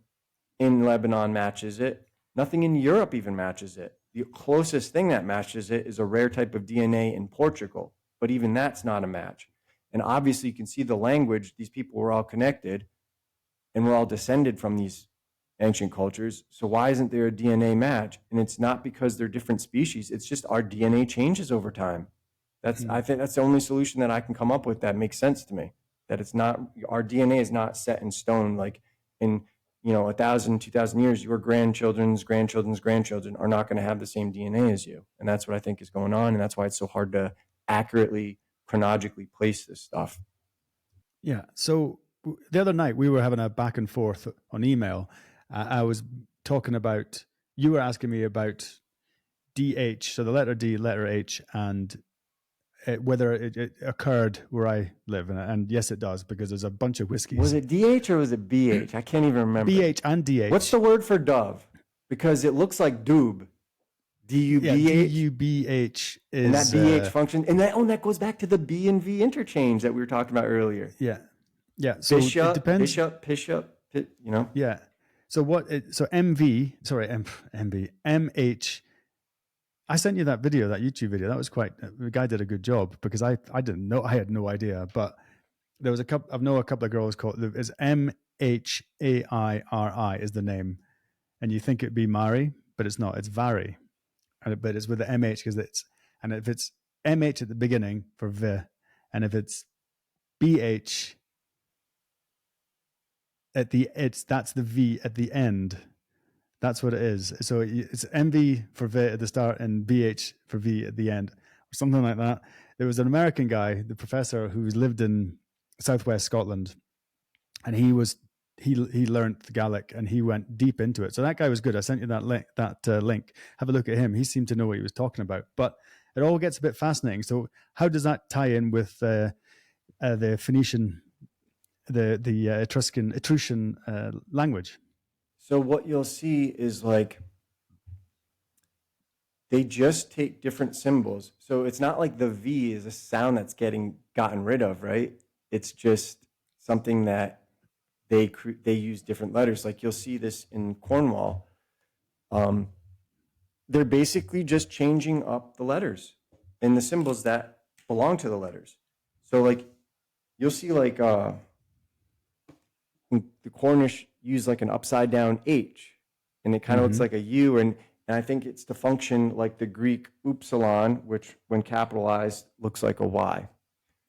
in Lebanon matches it. Nothing in Europe even matches it. The closest thing that matches it is a rare type of DNA in Portugal, but even that's not a match. And obviously you can see the language. These people were all connected, and we're all descended from these ancient cultures. So why isn't there a DNA match? And it's not because they're different species. It's just our DNA changes over time. I think that's the only solution that I can come up with that makes sense to me. That it's not, our DNA is not set in stone. Like in 1,000, 2,000 years, your grandchildren's grandchildren are not going to have the same DNA as you. And that's what I think is going on. And that's why it's so hard to accurately, chronologically place this stuff. Yeah. So the other night we were having a back and forth on email. I was talking about, you were asking me about DH, so the letter D, letter H, and whether it occurred where I live. And yes, it does, because there's a bunch of whiskeys. Was it DH or was it BH? I can't even remember. BH and DH. What's the word for dove? Because it looks like doob. D-U-B-H? Yeah, D-U-B-H is... And that BH function. And that goes back to the B and V interchange that we were talking about earlier. Yeah. Yeah. So bishop, it depends. Bishop, Yeah. So MV, MH... I sent you that video, that YouTube video. That was the guy did a good job, because I didn't know, I had no idea. But there was a couple of girls called, it's M-H-A-I-R-I is the name. And you think it'd be Mari, but it's not, it's Vari. But it's with the MH and if it's MH at the beginning for V, and if it's BH that's the V at the end. That's what it is. So it's MV for V at the start and VH for V at the end, or something like that. There was an American guy, the professor, who lived in southwest Scotland, and he learned the Gaelic and he went deep into it. So that guy was good. I sent you that link. Have a look at him. He seemed to know what he was talking about. But it all gets a bit fascinating. So how does that tie in with the Phoenician, the Etruscan language? So what you'll see is like they just take different symbols. So it's not like the V is a sound that's gotten rid of, right? It's just something that they use different letters. Like you'll see this in Cornwall. They're basically just changing up the letters and the symbols that belong to the letters. So like you'll see like the Cornish use like an upside down H, and it kind of looks like a U, and I think it's to function like the Greek upsilon, which when capitalized looks like a Y.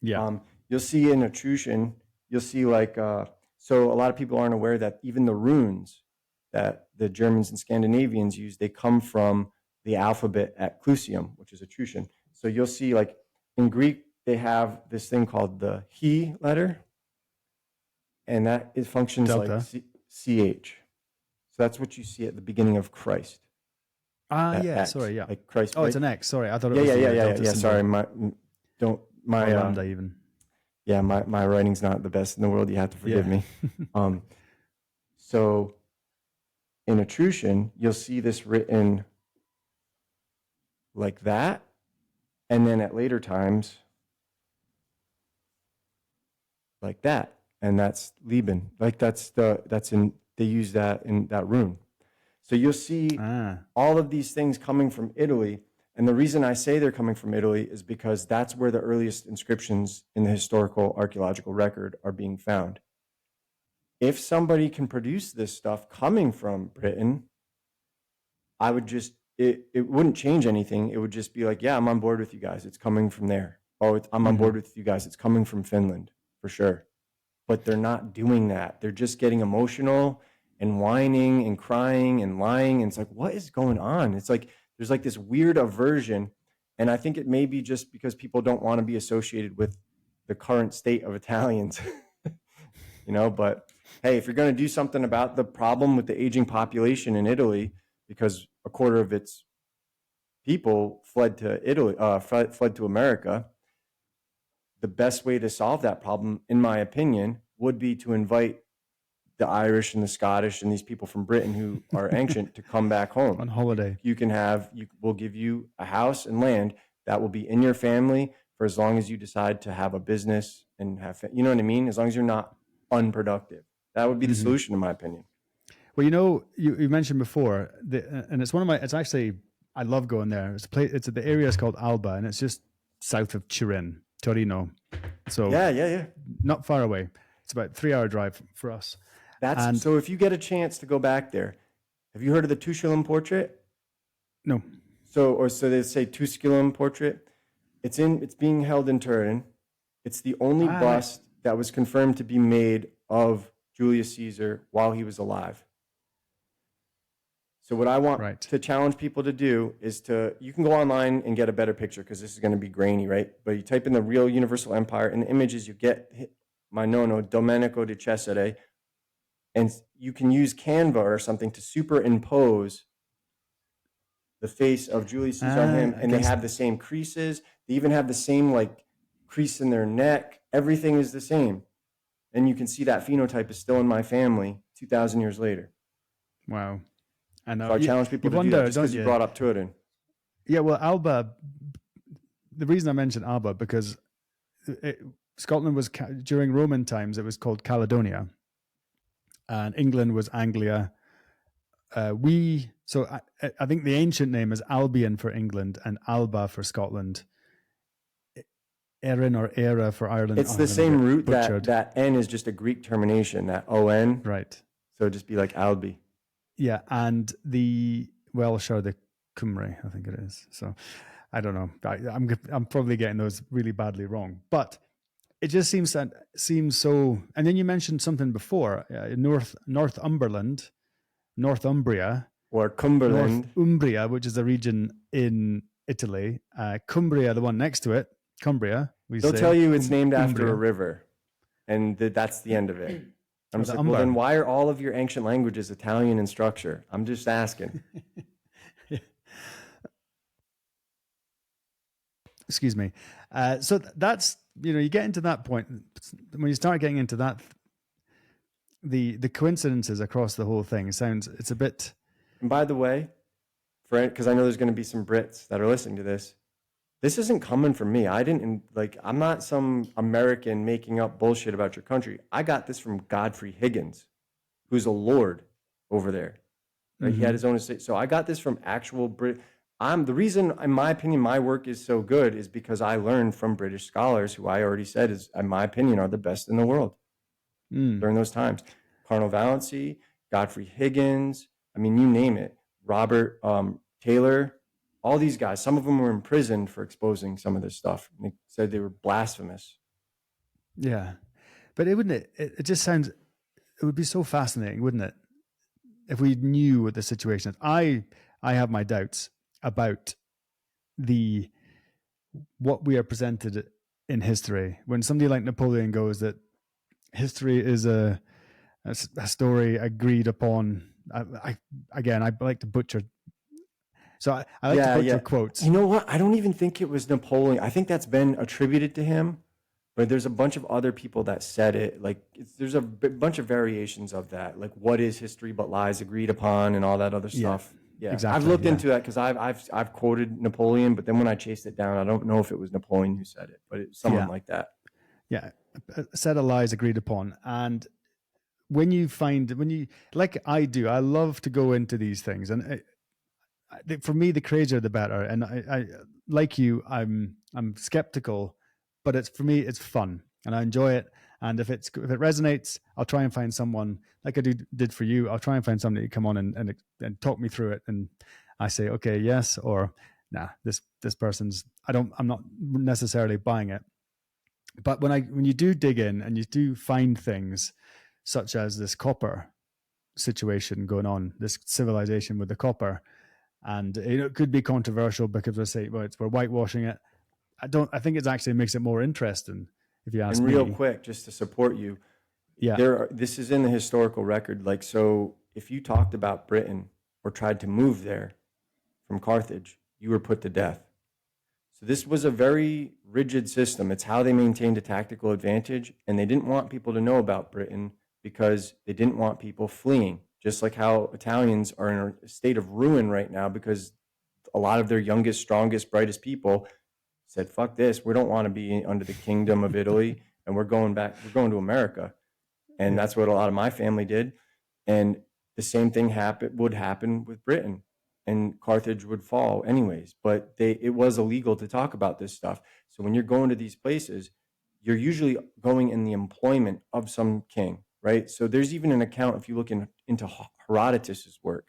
Yeah. You'll see in Etruscan, you'll see like, so a lot of people aren't aware that even the runes that the Germans and Scandinavians use, they come from the alphabet at Clusium, which is Etruscan. So you'll see like in Greek, they have this thing called the he letter, and that it functions Delta. like CH. So that's what you see at the beginning of Christ. Yeah, X, sorry, yeah. like Christ. Oh, right? it's an X. Sorry, I thought it was Yeah. Sorry, my lambda even. Yeah, my writing's not the best in the world. You have to forgive me. So in Etruscan, you'll see this written like that, and then at later times like that, and that's Lieben. Like they use that in that rune. So you'll see all of these things coming from Italy. And the reason I say they're coming from Italy is because that's where the earliest inscriptions in the historical archaeological record are being found. If somebody can produce this stuff coming from Britain, I would just, it wouldn't change anything. It would just be like, yeah, I'm on board with you guys. It's coming from there. Oh, I'm on board with you guys. It's coming from Finland, for sure. But they're not doing that. They're just getting emotional and whining and crying and lying. And it's like, what is going on? It's like, there's like this weird aversion. And I think it may be just because people don't want to be associated with the current state of Italians, but hey, if you're going to do something about the problem with the aging population in Italy, because a quarter of its people fled to Italy, fled to America, the best way to solve that problem, in my opinion, would be to invite the Irish and the Scottish and these people from Britain who are ancient to come back home on holiday. We'll give you a house and land that will be in your family for as long as you decide to have a business and have, you know what I mean? As long as you're not unproductive. That would be the solution, in my opinion. Well, you mentioned before, and it's it's actually, I love going there. It's the area is called Alba, and it's just south of Turin, Torino. So yeah. Not far away. It's about a 3-hour drive for us. So if you get a chance to go back there, have you heard of the Tusculum portrait? No. So they say Tusculum portrait. It's being held in Turin. It's the only bust that was confirmed to be made of Julius Caesar while he was alive. So what I want to challenge people to do is you can go online and get a better picture because this is going to be grainy, right? But you type in the real Universal Empire, and the images you get, my nono, Domenico de Cesare, and you can use Canva or something to superimpose the face of Julius Caesar on him, and they have the same creases. They even have the same crease in their neck. Everything is the same. And you can see that phenotype is still in my family 2,000 years later. Wow. I know. So I challenge people to do that just because you brought up Turin. Yeah, well, Alba, the reason I mentioned Alba, because Scotland was, during Roman times, it was called Caledonia, and England was Anglia. I think the ancient name is Albion for England and Alba for Scotland. Erin or Era for Ireland. It's the same root that N is just a Greek termination, that O-N. Right. So it'd just be like Albi. Yeah, and the Welsh are the Cymru, I think it is. So I don't know. I'm probably getting those really badly wrong, but it just seems so. And then you mentioned something before, Northumbria, or North Cumberland. Umbria, which is a region in Italy. Cumbria, the one next to it, Cumbria. They'll tell you it's named after Umbria. a river, and that's the end of it. I'm just like, well, Umber. then why are all of your ancient languages Italian in structure? I'm just asking. Excuse me. So that's, you get into that point when you start getting into that, the coincidences across the whole thing it's a bit. And by the way, because I know there's going to be some Brits that are listening to this, this isn't coming from me. I'm not some American making up bullshit about your country. I got this from Godfrey Higgins, who's a lord over there. Right? He had his own estate. So I got this from actual Brit. The reason, in my opinion, my work is so good is because I learned from British scholars who I already said is, in my opinion, are the best in the world during those times. Cardinal Valency, Godfrey Higgins, I mean, you name it. Robert Taylor, all these guys. Some of them were imprisoned for exposing some of this stuff. And they said they were blasphemous. Yeah, but it just sounds, it would be so fascinating, wouldn't it, if we knew what the situation is. I have my doubts about what we are presented in history. When somebody like Napoleon goes that history is a story agreed upon. I like to butcher. So I like to butcher quotes. You know what? I don't even think it was Napoleon. I think that's been attributed to him, but there's a bunch of other people that said it. Like there's a bunch of variations of that. Like what is history but lies agreed upon and all that other stuff. Yeah, exactly. I've looked into that because I've quoted Napoleon, but then when I chased it down, I don't know if it was Napoleon who said it, but it's someone like that. Yeah, a set of lies agreed upon. And when you like I do, I love to go into these things, and for me, the crazier the better. And I like you, I'm skeptical, but for me, it's fun, and I enjoy it. And if it resonates, I'll try and find someone like I did for you. I'll try and find somebody to come on and talk me through it. And I say, okay, yes, or nah, this person's, I'm not necessarily buying it. But when you do dig in and you do find things such as this copper situation going on, this civilization with the copper, and it could be controversial because we're whitewashing it. I think it actually makes it more interesting, if you ask me. And real quick, just to support you, this is in the historical record. Like, so if you talked about Britain or tried to move there from Carthage, you were put to death. So this was a very rigid system. It's how they maintained a tactical advantage, and they didn't want people to know about Britain because they didn't want people fleeing. Just like how Italians are in a state of ruin right now because a lot of their youngest, strongest, brightest people said, fuck this, we don't want to be under the kingdom of Italy, and we're going to America. And that's what a lot of my family did. And the same thing would happen with Britain, and Carthage would fall anyways. But it was illegal to talk about this stuff. So when you're going to these places, you're usually going in the employment of some king, right? So there's even an account, if you look into Herodotus's work,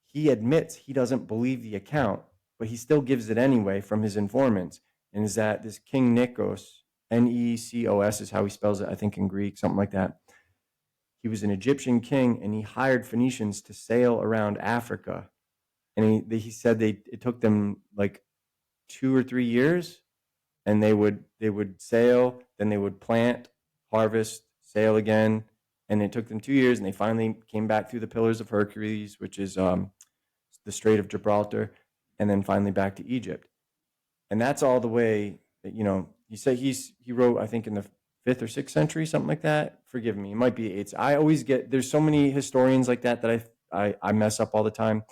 he admits he doesn't believe the account, but he still gives it anyway from his informants. And is that this King Nikos, Necos is how he spells it, I think in Greek, something like that. He was an Egyptian king, and he hired Phoenicians to sail around Africa. And he said it took them like 2 or 3 years, and they would sail, then they would plant, harvest, sail again, and it took them 2 years, and they finally came back through the Pillars of Hercules, which is the Strait of Gibraltar, and then finally back to Egypt. And that's all the way, you say he wrote, I think, in the 5th or 6th century, something like that. Forgive me, it might be 8th. I always there's so many historians like that I mess up all the time.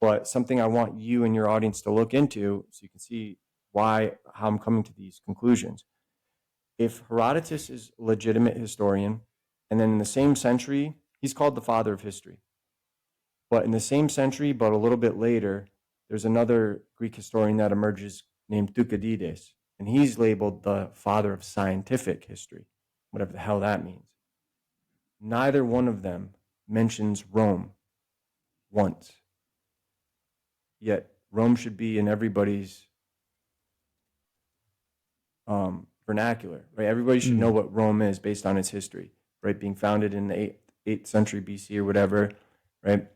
But something I want you and your audience to look into so you can see how I'm coming to these conclusions. If Herodotus is a legitimate historian, and then in the same century, he's called the father of history. But in the same century, but a little bit later, there's another Greek historian that emerges named Thucydides, and he's labeled the father of scientific history, whatever the hell that means. Neither one of them mentions Rome once. Yet Rome should be in everybody's vernacular, right? Everybody should know what Rome is based on its history, right? Being founded in the 8th century BC or whatever, right?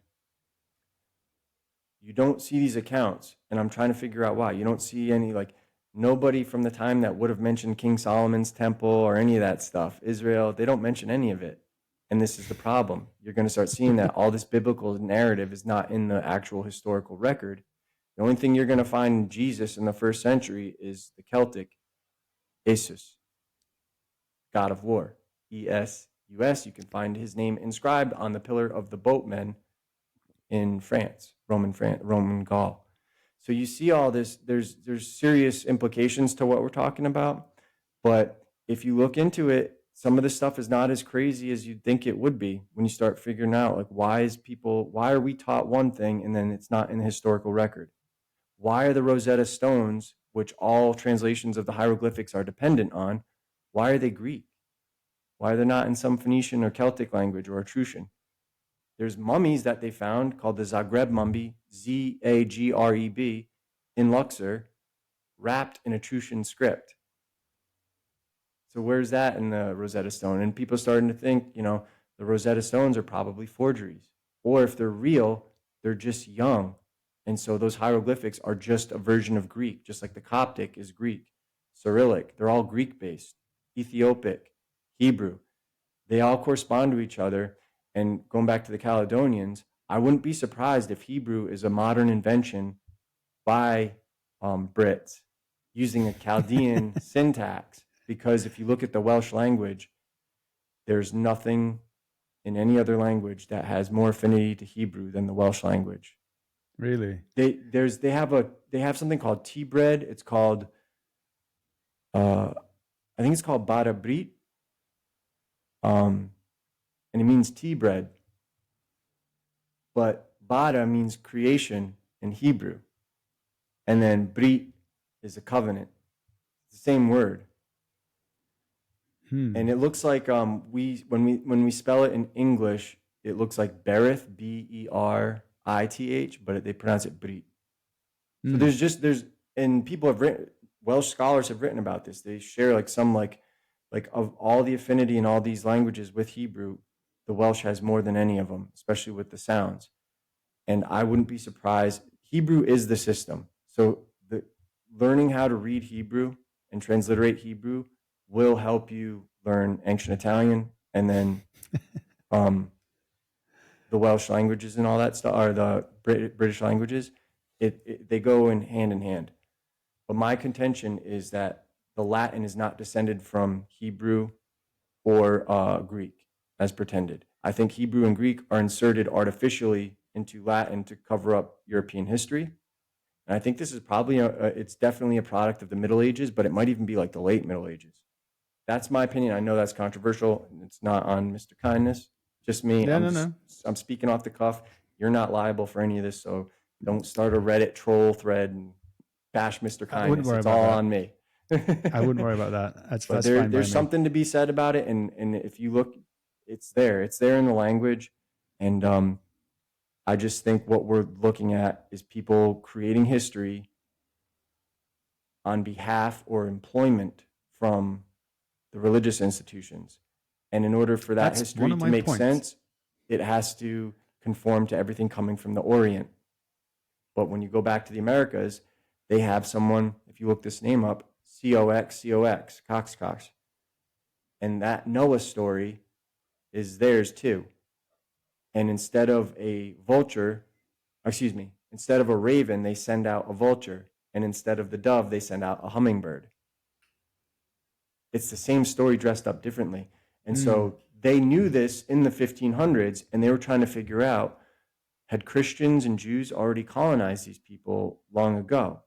You don't see these accounts, and I'm trying to figure out why. You don't see any, like, nobody from the time that would have mentioned King Solomon's temple or any of that stuff, Israel, they don't mention any of it. And this is the problem. You're going to start seeing that all this biblical narrative is not in the actual historical record. The only thing you're going to find in Jesus in the first century is the Celtic Jesus, God of War, ESUS. You can find his name inscribed on the pillar of the boatmen in France, Roman Gaul. So you see all this, there's serious implications to what we're talking about. But if you look into it, some of this stuff is not as crazy as you'd think it would be when you start figuring out, like, why are we taught one thing and then it's not in the historical record? Why are the Rosetta Stones, which all translations of the hieroglyphics are dependent on, why are they Greek? Why are they not in some Phoenician or Celtic language or Etruscan? There's mummies that they found called the Zagreb mummy, Zagreb, in Luxor, wrapped in Etruscan script. So where's that in the Rosetta Stone? And people are starting to think, the Rosetta Stones are probably forgeries. Or if they're real, they're just young. And so those hieroglyphics are just a version of Greek, just like the Coptic is Greek, Cyrillic. They're all Greek-based, Ethiopic, Hebrew. They all correspond to each other. And going back to the Caledonians, I wouldn't be surprised if Hebrew is a modern invention by Brits using a Chaldean syntax. Because if you look at the Welsh language, there's nothing in any other language that has more affinity to Hebrew than the Welsh language. Really? They have something called tea bread. It's called I think it's called Bara Brit. And it means tea bread. But Bara means creation in Hebrew. And then Brit is a covenant. It's the same word. And it looks like when we spell it in English, it looks like Berith, Berith, but they pronounce it Brit. So and people have written, Welsh scholars have written about this. They share like of all the affinity in all these languages with Hebrew, the Welsh has more than any of them, especially with the sounds. And I wouldn't be surprised. Hebrew is the system. So learning how to read Hebrew and transliterate Hebrew will help you learn ancient Italian and then the Welsh languages and all that stuff, or the British languages. They go in hand. But my contention is that the Latin is not descended from Hebrew or Greek, as pretended. I think Hebrew and Greek are inserted artificially into Latin to cover up European history. And I think this is probably, it's definitely a product of the Middle Ages, but it might even be like the late Middle Ages. That's my opinion. I know that's controversial. It's not on Mr. Kindness, just me. Yeah, I'm speaking off the cuff. You're not liable for any of this, so don't start a Reddit troll thread and bash Mr. Kindness. It's all on me. I wouldn't worry about that. That's fine. There's something to be said about it, and if you look, it's there. It's there in the language, and I just think what we're looking at is people creating history on behalf or employment from the religious institutions. And in order for that history to make sense, it has to conform to everything coming from the Orient. But when you go back to the Americas, they have someone, if you look this name up, Cox. And that Noah story is theirs too. And instead of a raven, they send out a vulture. And instead of the dove, they send out a hummingbird. It's the same story dressed up differently. And so they knew this in the 1500s, and they were trying to figure out, had Christians and Jews already colonized these people long ago?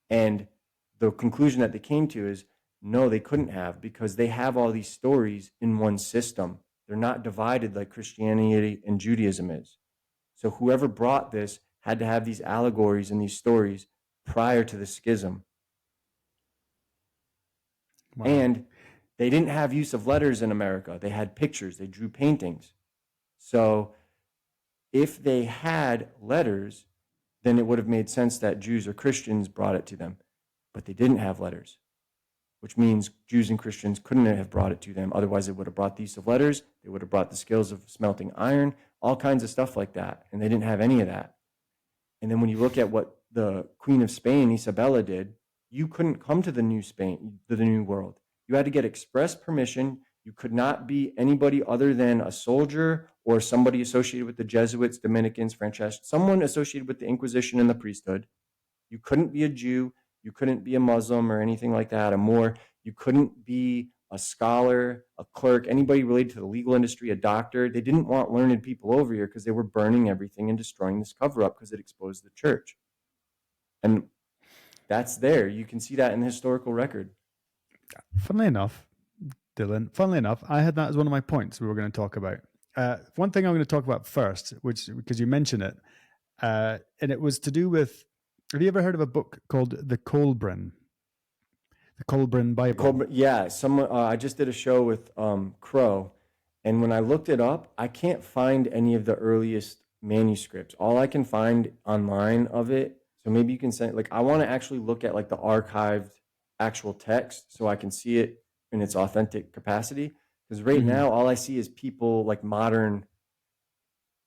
And the conclusion that they came to is, no, they couldn't have, because they have all these stories in one system. They're not divided like Christianity and Judaism is. So whoever brought this had to have these allegories and these stories prior to the schism. Wow. And they didn't have use of letters in America. They had pictures. They drew paintings. So if they had letters, then it would have made sense that Jews or Christians brought it to them. But they didn't have letters, which means Jews and Christians couldn't have brought it to them. Otherwise, they would have brought the use of letters. They would have brought the skills of smelting iron, all kinds of stuff like that. And they didn't have any of that. And then when you look at what the Queen of Spain, Isabella, did, you couldn't come to the new Spain, to the new world. You had to get express permission. You could not be anybody other than a soldier or somebody associated with the Jesuits, Dominicans, Franciscans, someone associated with the Inquisition and the priesthood. You couldn't be a Jew. You couldn't be a Muslim or anything like that, a Moor. You couldn't be a scholar, a clerk, anybody related to the legal industry, a doctor. They didn't want learned people over here because they were burning everything and destroying this cover-up because it exposed the church. And that's there. You can see that in the historical record. Funnily enough, Dylan, I had that as one of my points we were going to talk about. One thing I'm going to talk about first, which because you mentioned it, and it was to do with, have you ever heard of a book called The Colburn Bible? Yeah, I just did a show with Crow, and when I looked it up, I can't find any of the earliest manuscripts. All I can find online of it, so maybe you can send, like, I want to actually look at like the archived actual text so I can see it in its authentic capacity. Because right now, all I see is people like modern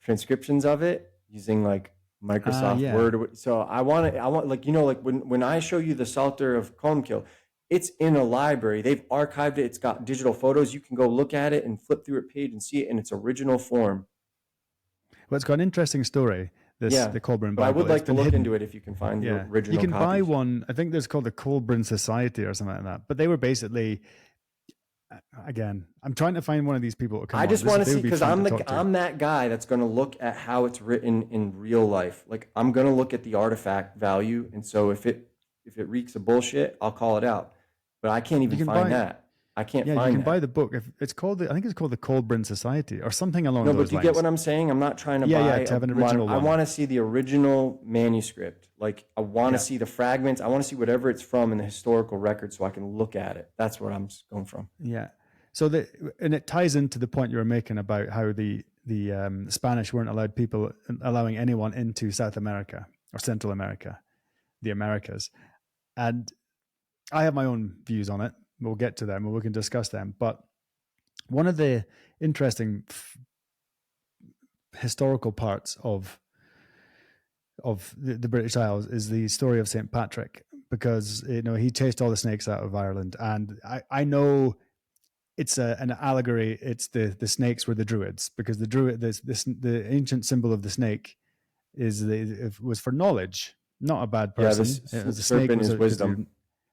transcriptions of it using like Microsoft Word. So I want like, you know, like when I show you the Psalter of Colmkill, it's in a library. They've archived it. It's got digital photos. You can go look at it and flip through a page and see it in its original form. Well, it's got an interesting story, the Colburn Bible. But I would like to look into it if you can find the original You can copies. buy one. I think there's called the Colburn Society or something like that. But they were basically, again, I'm trying to find one of these people to come I just on. want to see, because I'm that guy that's going to look at how it's written in real life. Like, I'm going to look at the artifact value. And so if it reeks of bullshit, I'll call it out. But I can't even find that. I can't find that. You can buy the book. I think it's called the Colburn Society or something along those lines. No, but you get what I'm saying? I'm not trying to buy to have an original one. I want to see the original manuscript. Like, I want to see the fragments. I want to see whatever it's from in the historical record so I can look at it. That's what I'm going from. Yeah. So and it ties into the point you were making about how the Spanish weren't allowing anyone into South America or Central America, the Americas. And I have my own views on it. We'll get to them and we can discuss them. But one of the interesting historical parts of the British Isles is the story of St. Patrick, because, you know, he chased all the snakes out of Ireland. And I know it's an allegory. It's the snakes were the druids, because the ancient symbol of the snake was for knowledge, not a bad person. The serpent is wisdom.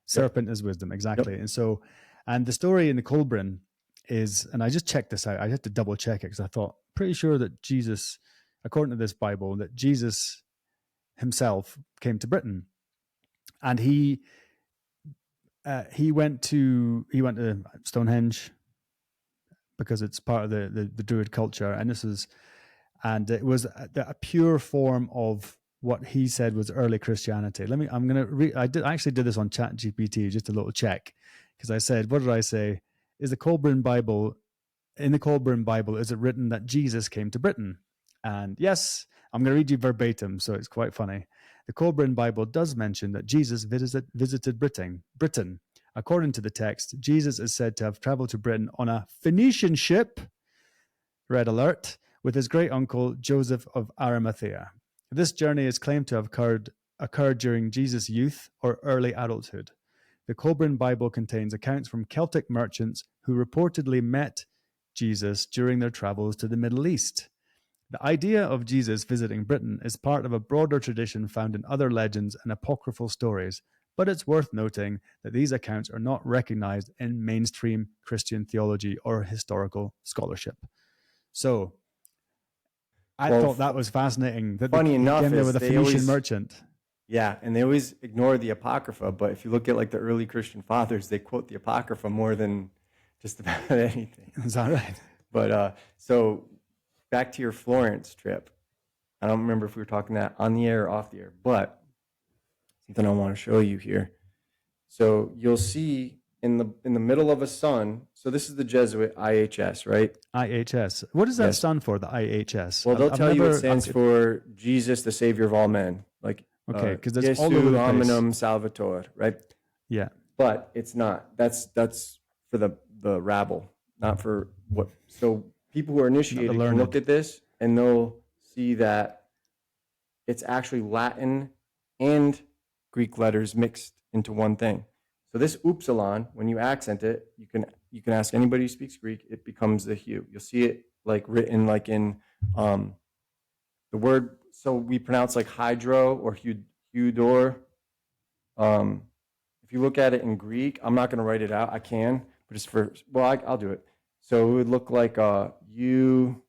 Serpent is wisdom, exactly. Yep. And the story in the Colburn is, and I just checked this out. I had to double check it because I thought, pretty sure that Jesus, according to this Bible, that Jesus himself came to Britain, and he went to Stonehenge because it's part of the Druid culture, and it was a pure form of what he said was early Christianity. I actually did this on ChatGPT, just a little check, because I said, what did I say? In the Colburn Bible, is it written that Jesus came to Britain? And yes, I'm going to read you verbatim, so it's quite funny. The Colburn Bible does mention that Jesus visited Britain. According to the text, Jesus is said to have traveled to Britain on a Phoenician ship, red alert, with his great uncle Joseph of Arimathea. This journey is claimed to have occurred during Jesus' youth or early adulthood. The Colburn Bible contains accounts from Celtic merchants who reportedly met Jesus during their travels to the Middle East. The idea of Jesus visiting Britain is part of a broader tradition found in other legends and apocryphal stories, but it's worth noting that these accounts are not recognized in mainstream Christian theology or historical scholarship. So, I thought that was fascinating. That funny enough, came there with a Phoenician merchant. Yeah, and they always ignore the Apocrypha, but if you look at like the early Christian fathers, they quote the Apocrypha more than just about anything. Is that right? But so back to your Florence trip. I don't remember if we were talking that on the air or off the air, but something I want to show you here. So you'll see in the middle of a sun. So this is the Jesuit IHS, right? IHS. What does that stand for, the IHS? Well, they'll tell you it stands for Jesus, the Savior of all men. Like, okay, because that's all over the place. Hominum Salvator, right? Yeah. But it's not. That's for the rabble, not for what. So people who are initiated can look at this and they'll see that it's actually Latin and Greek letters mixed into one thing. So this upsilon, when you accent it, you can ask anybody who speaks Greek, it becomes the hu. You'll see it like written like in the word. So we pronounce like hydro or hudor. If you look at it in Greek, I'm not going to write it out. I can, but it's for, well, I'll do it. So it would look like U,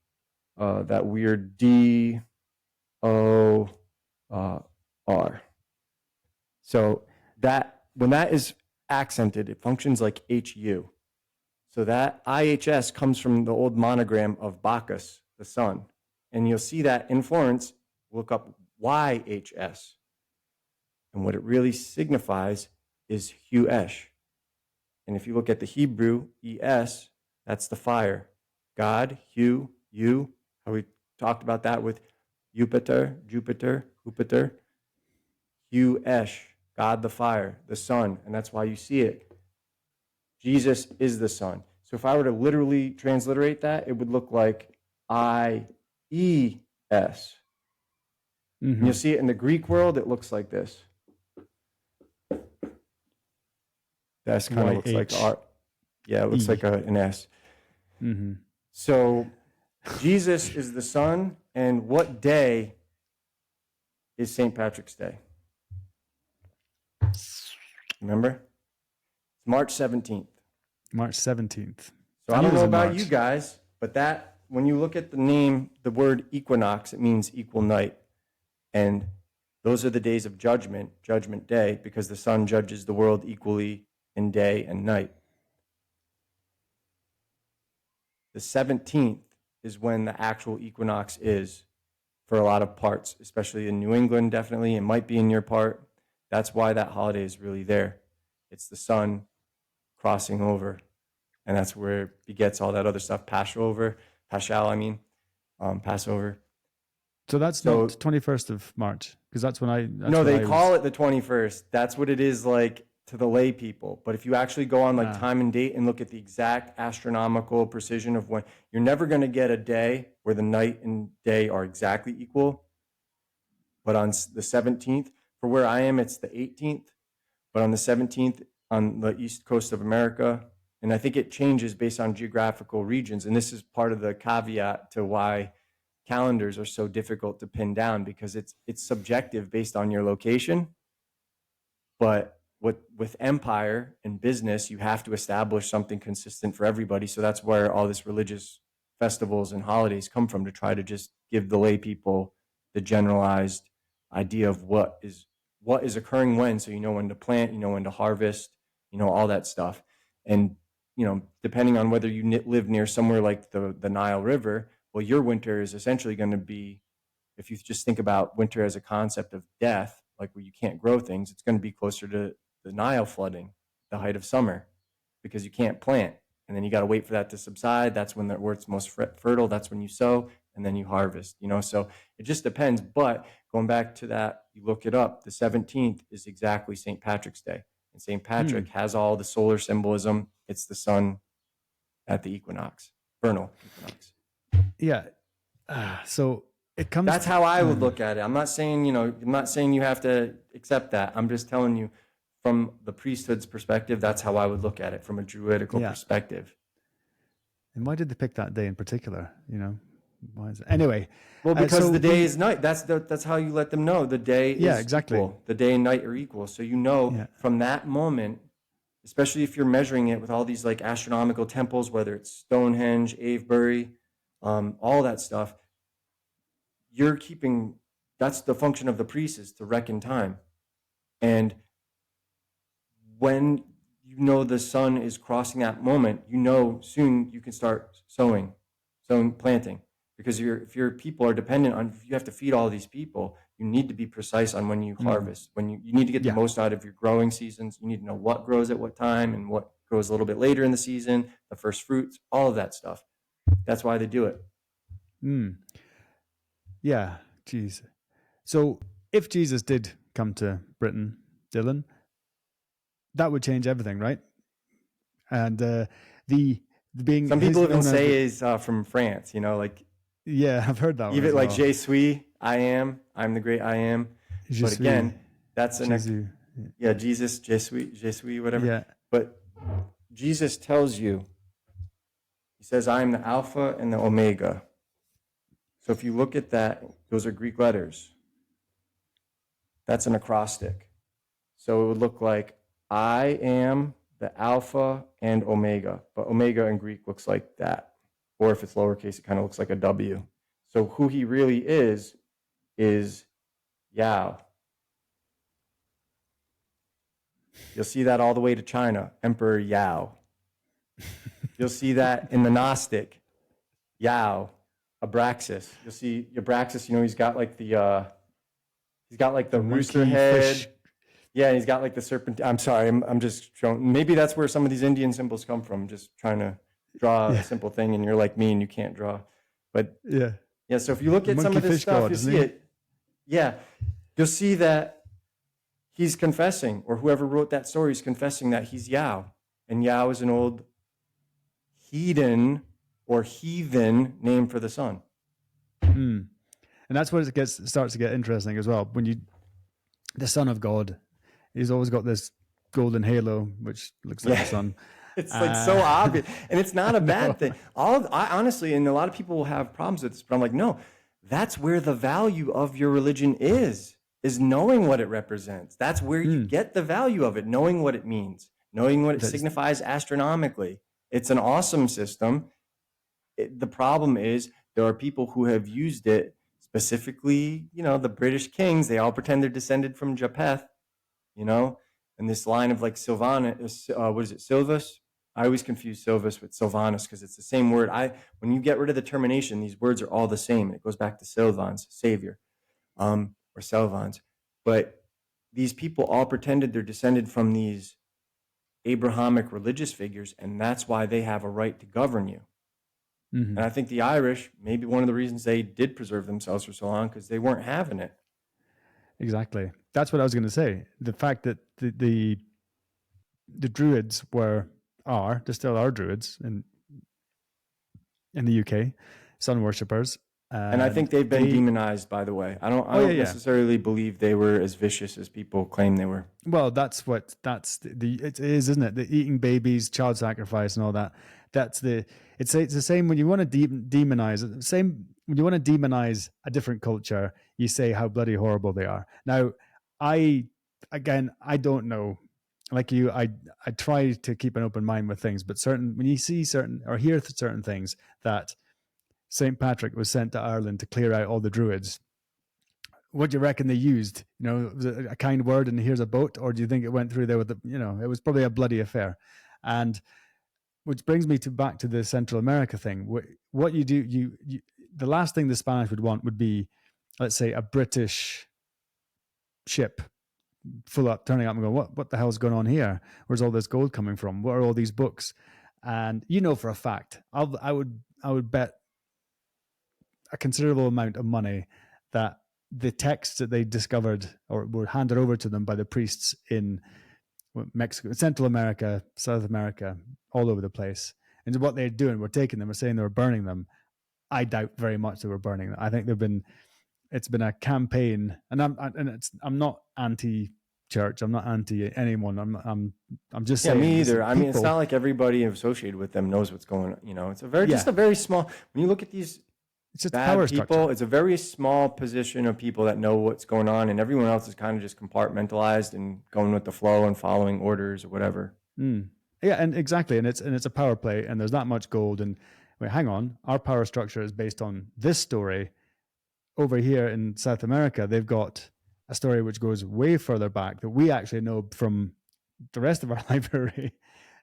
that weird D, O, R. So that when that is accented, it functions like HU. So that IHS comes from the old monogram of Bacchus, the sun. And you'll see that in Florence, look up YHS. And what it really signifies is Hu-esh. And if you look at the Hebrew, ES, that's the fire. God, Hu, you, how we talked about that with Jupiter, Hu-esh, God the fire, the sun, and that's why you see it. Jesus is the sun. So if I were to literally transliterate that, it would look like I-E-S. And you'll see it in the Greek world, it looks like this. That's kind of looks like R. Yeah, it looks like an S. So Jesus is the sun, and what day is St. Patrick's Day? Remember? It's March 17th. March 17th. So I don't know about you guys, but that, when you look at the name, the word equinox, it means equal night. And those are the days of judgment, Judgment Day, because the sun judges the world equally in day and night. The 17th is when the actual equinox is for a lot of parts, especially in New England, definitely. It might be in your part. That's why that holiday is really there. It's the sun crossing over, and that's where it begets all that other stuff. Passover. So that's not 21st of March, because that's when I... No, they call it the 21st. That's what it is like to the lay people. But if you actually go on like time and date and look at the exact astronomical precision of when, you're never going to get a day where the night and day are exactly equal. But on the 17th, for where I am, it's the 18th. But on the 17th, on the east coast of America, and I think it changes based on geographical regions. And this is part of the caveat to why calendars are so difficult to pin down, because it's subjective based on your location. But with empire and business, you have to establish something consistent for everybody. So that's where all this religious festivals and holidays come from, to try to just give the lay people the generalized idea of what is occurring when, so you know when to plant, you know when to harvest, you know, all that stuff. And, you know, depending on whether you live near somewhere like the Nile River, well, your winter is essentially going to be, if you just think about winter as a concept of death, like where you can't grow things, it's going to be closer to the Nile flooding, the height of summer, because you can't plant. And then you got to wait for that to subside. That's when where it's most fertile. That's when you sow, and then you harvest, you know. So it just depends. But going back to that, you look it up, the 17th is exactly St. Patrick's Day. And St. Patrick has all the solar symbolism. It's the sun at the equinox, vernal equinox. Yeah. So it comes... That's how I would look at it. I'm not saying you have to accept that. I'm just telling you from the priesthood's perspective, that's how I would look at it from a Druidical perspective. And why did they pick that day in particular? You know, why is it? Anyway. Well, because the day is night. That's how you let them know the day is exactly equal. The day and night are equal. So you know from that moment, especially if you're measuring it with all these like astronomical temples, whether it's Stonehenge, Avebury, all that stuff, you're keeping, that's the function of the priest, is to reckon time. And when you know the sun is crossing that moment, you know soon you can start sowing, planting. Because if your people are dependent on, if you have to feed all these people, you need to be precise on when you harvest. When you need to get the most out of your growing seasons. You need to know what grows at what time and what grows a little bit later in the season, the first fruits, all of that stuff. That's why they do it. Yeah, geez. So if Jesus did come to Britain, Dylan, that would change everything, right? And the some people even say is from France, you know, like I've heard that even one like well. Je suis. I am. I'm the great I am. Je But suis, again, that's Jesus. Jesus, je suis, whatever. Yeah. But Jesus tells you, he says, I am the Alpha and the Omega. So if you look at that, those are Greek letters. That's an acrostic. So it would look like I am the Alpha and Omega. But Omega in Greek looks like that. Or if it's lowercase, it kind of looks like a W. So who he really is Yao. You'll see that all the way to China, Emperor Yao. You'll see that in the Gnostic, Yao, Abraxas. You'll see Abraxas, he's got like the rooster head. Fish. Yeah, he's got like the serpent. I'm sorry, I'm just showing. Maybe that's where some of these Indian symbols come from, just trying to draw a simple thing, and you're like me and you can't draw. But yeah. So if you look at some of this stuff, you'll see it. Yeah, you'll see that he's confessing, or whoever wrote that story is confessing that he's Yao. And Yao is an old heathen or heathen name for the sun. And that's where it starts to get interesting as well. When the Son of God, he's always got this golden halo, which looks like the sun. It's like so obvious. And it's not a bad thing. I honestly, and a lot of people will have problems with this, but I'm like, no, that's where the value of your religion is knowing what it represents. That's where you get the value of it, knowing what it means, knowing what it signifies astronomically. It's an awesome system. The problem is there are people who have used it, specifically, the British kings. They all pretend they're descended from Japheth, and this line of like Sylvanus, Silvus? I always confuse Silvus with Sylvanus because it's the same word. When you get rid of the termination, these words are all the same. It goes back to Sylvans, savior, or Selvans. But these people all pretended they're descended from these Abrahamic religious figures, and that's why they have a right to govern you. And I think the Irish, maybe one of the reasons they did preserve themselves for so long, because they weren't having it. Exactly. That's what I was going to say. The fact that the Druids they still are Druids in the UK, sun worshippers. And I think they've been demonized, by the way. I don't necessarily believe they were as vicious as people claim they were. Well, it is, isn't it? The eating babies, child sacrifice, and all that. It's the same when you want to demonize. When you want to demonize a different culture, you say how bloody horrible they are. Now, I don't know. Like you, I try to keep an open mind with things, but when you see certain or hear certain things that St. Patrick was sent to Ireland to clear out all the Druids, what do you reckon they used? Was it a kind word and here's a boat, or do you think it went through there with it was probably a bloody affair? And which brings me back to the Central America thing. What you do, the last thing the Spanish would want would be, let's say, a British ship turning up and going, what the hell's going on here? Where's all this gold coming from? What are all these books? And for a fact, I would bet a considerable amount of money that the texts that they discovered or were handed over to them by the priests in Mexico, Central America, South America, all over the place, and what they're doing, we're taking them, we're saying they were burning them. I doubt very much they were burning them. I think it's been a campaign, and I'm not anti-church. I'm not anti anyone. I'm just saying. Yeah, me either. I mean, it's not like everybody associated with them knows what's going on. It's just a very small. When you look at these, it's just bad power people. Structure. It's a very small position of people that know what's going on, and everyone else is kind of just compartmentalized and going with the flow and following orders or whatever. Yeah, and exactly, and it's a power play, and there's that much gold. And wait, hang on, our power structure is based on this story. Over here in South America, they've got a story which goes way further back that we actually know from the rest of our library.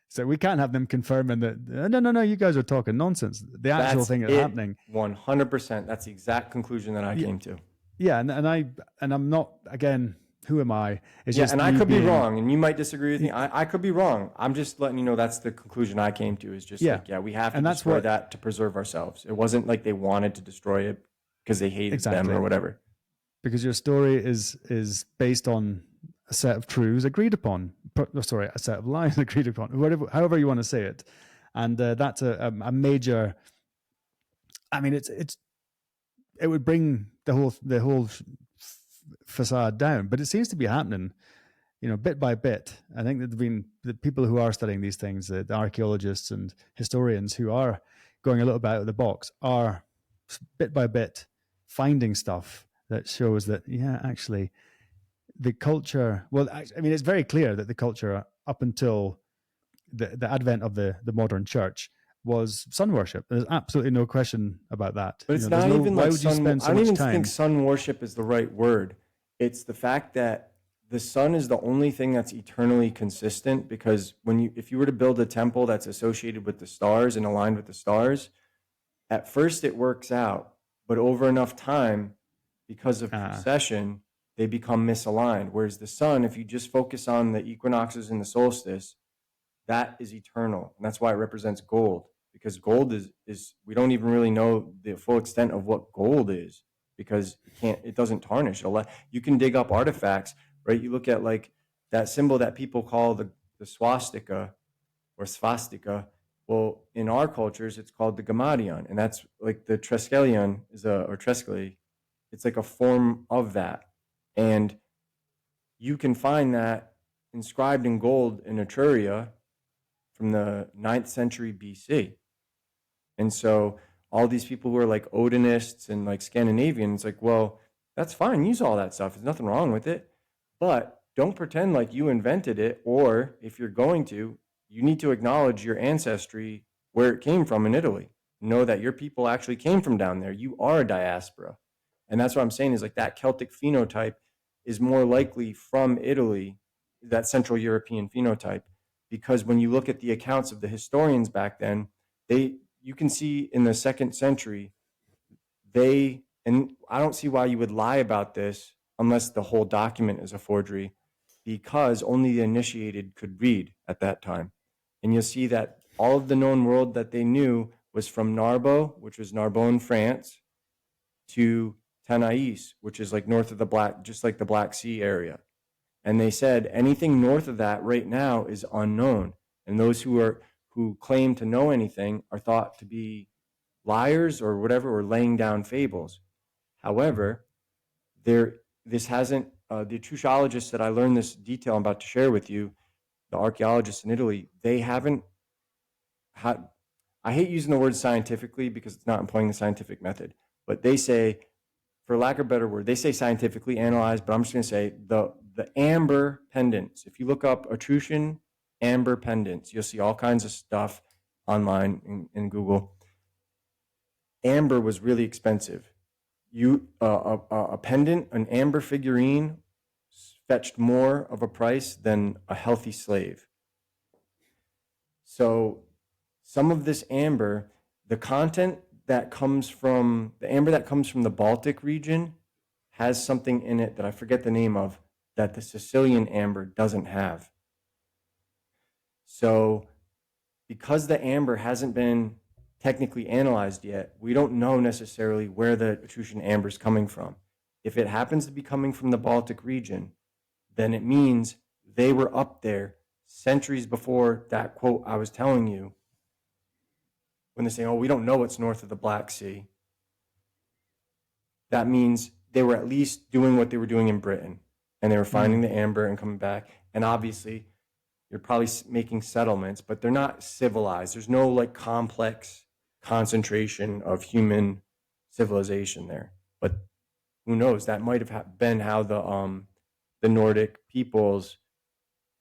So we can't have them confirming that, no, you guys are talking nonsense. The actual thing that's happening. 100%. That's the exact conclusion that I came to. Yeah, and I'm not, again, who am I? It's just and I could be wrong, and you might disagree with me. I could be wrong. I'm just letting you know that's the conclusion I came to, is just we have to destroy that to preserve ourselves. It wasn't like they wanted to destroy it because they hated them or whatever. Because your story is based on a set of truths agreed upon. A set of lies agreed upon. However you want to say it, and that's a major. I mean, it's it would bring the whole facade down. But it seems to be happening, bit by bit. I think that there've been the people who are studying these things, the archaeologists and historians who are going a little bit out of the box, are bit by bit finding stuff that shows that, actually, the culture, well, I mean, it's very clear that the culture up until the advent of the modern church was sun worship. There's absolutely no question about that. But it's not even why like would you spend so I don't much even time? think sun worship is the right word. It's the fact that the sun is the only thing that's eternally consistent, because if you were to build a temple that's associated with the stars and aligned with the stars, at first it works out, but over enough time, because of precession, they become misaligned. Whereas the sun, if you just focus on the equinoxes and the solstice, that is eternal. And that's why it represents gold, because gold is we don't even really know the full extent of what gold is, because it doesn't tarnish. You can dig up artifacts, right? You look at like that symbol that people call the swastika or svastika. Well, in our cultures, it's called the Gamadion, and that's like the Triskelion or Treskele. It's like a form of that. And you can find that inscribed in gold in Etruria from the 9th century BC. And so all these people who are like Odinists and like Scandinavians, it's like, well, that's fine. Use all that stuff. There's nothing wrong with it. But don't pretend like you invented it. Or if you're going to, you need to acknowledge your ancestry, where it came from in Italy. Know that your people actually came from down there. You are a diaspora. And that's what I'm saying, is like that Celtic phenotype is more likely from Italy, that Central European phenotype, because when you look at the accounts of the historians back then, you can see in the 2nd century, and I don't see why you would lie about this unless the whole document is a forgery, because only the initiated could read at that time. And you'll see that all of the known world that they knew was from Narbo, which was Narbonne, France, to Tanais, which is like north of just like the Black Sea area. And they said anything north of that right now is unknown. And those who claim to know anything are thought to be liars or whatever, or laying down fables. However, this hasn't, the Etruscologists that I learned this detail I'm about to share with you, the archaeologists in Italy, they haven't had, I hate using the word scientifically because it's not employing the scientific method, but they say, for lack of a better word, they say scientifically analyzed, but I'm just going to say the amber pendants. If you look up Etruscan amber pendants, you'll see all kinds of stuff online in Google. Amber was really expensive. A pendant, an amber figurine, fetched more of a price than a healthy slave. So some of this amber, the content that comes from the amber that comes from the Baltic region has something in it that I forget the name of, that the Sicilian amber doesn't have. So because the amber hasn't been technically analyzed yet, we don't know necessarily where the Etruscan amber is coming from. If it happens to be coming from the Baltic region, then it means they were up there centuries before that quote I was telling you, when they're saying, oh, we don't know what's north of the Black Sea. That means they were at least doing what they were doing in Britain, and they were finding the amber and coming back. And obviously, you're probably making settlements, but they're not civilized. There's no like complex concentration of human civilization there. But who knows? That might have been how the Nordic peoples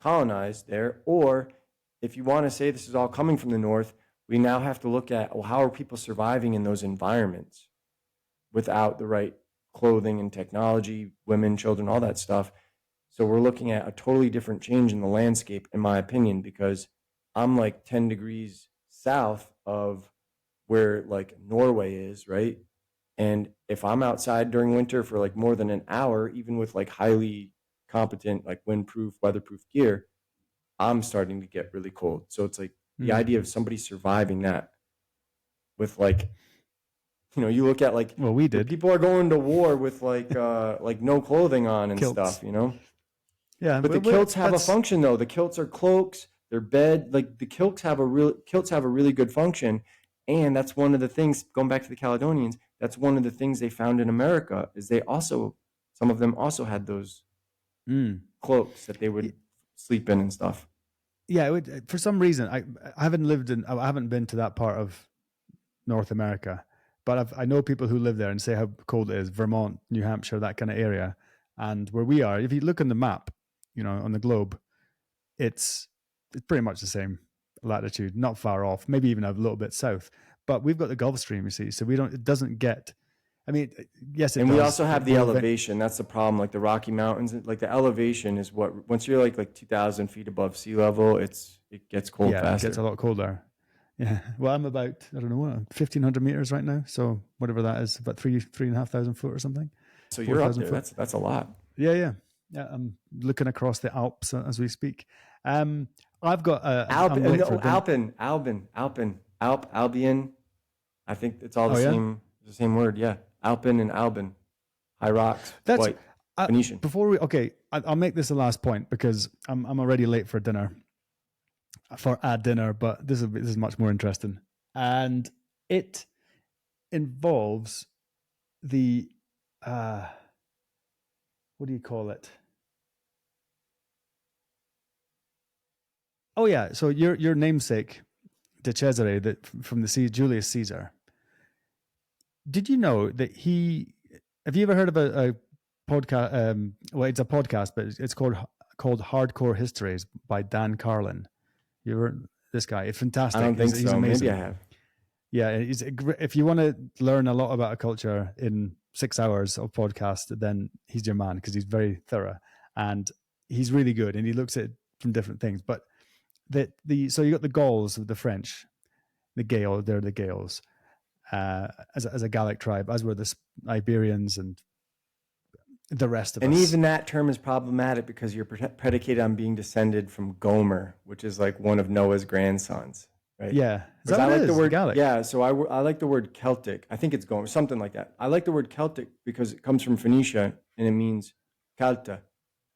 colonized there. Or if you want to say this is all coming from the north, we now have to look at, well, how are people surviving in those environments without the right clothing and technology, women, children, all that stuff. So we're looking at a totally different change in the landscape, in my opinion, because I'm like 10 degrees south of where like Norway is, right? And if I'm outside during winter for like more than an hour, even with like highly competent, like windproof, weatherproof gear, I'm starting to get really cold. So it's like the idea of somebody surviving that with like, you look at like, well, we did. People are going to war with like no clothing on and kilts. Stuff, Yeah, but the kilts have a function though. The kilts are cloaks, they're bed. Like the kilts have a really good function, and that's one of the things. Going back to the Caledonians, That's one of the things they found in America is some of them also had those cloaks that they would sleep in and stuff. Yeah, for some reason, I haven't been to that part of North America, but I know people who live there and say how cold it is, Vermont, New Hampshire, that kind of area. And where we are, if you look on the map, on the globe, it's pretty much the same latitude, not far off, maybe even a little bit south. But we've got the Gulf Stream, you see, so it doesn't get, I mean, yes, it does. And we also have the elevation. That's the problem. Like the Rocky Mountains, like the elevation is what, once you're like 2,000 feet above sea level, it gets cold faster. It gets a lot colder. Yeah. Well, I'm about, I don't know, 1,500 meters right now. So whatever that is, about 3,500 foot or something. So you're up there. That's a lot. Yeah. I'm looking across the Alps as we speak. I've got Albion. I think it's all the same word. Yeah. Alpin and Albin. High rocks. That's white. Phoenician. I'll make this the last point because I'm already late for dinner. But this is much more interesting, and it involves the what do you call it? Oh yeah, so your namesake de Cesare, from the Julius Caesar. Did you know that have you ever heard of a podcast? Well, it's a podcast, but it's called Hardcore Histories by Dan Carlin. You ever this guy? It's fantastic. I don't think so. He's amazing. Maybe I have. Yeah, if you want to learn a lot about a culture in 6 hours of podcast, then he's your man because he's very thorough and he's really good and he looks at it from different things. But so you got the Gauls, the French, they're the Gaels, as a Gallic tribe, as were the Iberians and the rest of us. And even that term is problematic because you're predicated on being descended from Gomer, which is like one of Noah's grandsons, right? Yeah. I like the word Gallic. Yeah, so I like the word Celtic. I think it's Gomer, something like that. I like the word Celtic because it comes from Phoenicia and it means Celta.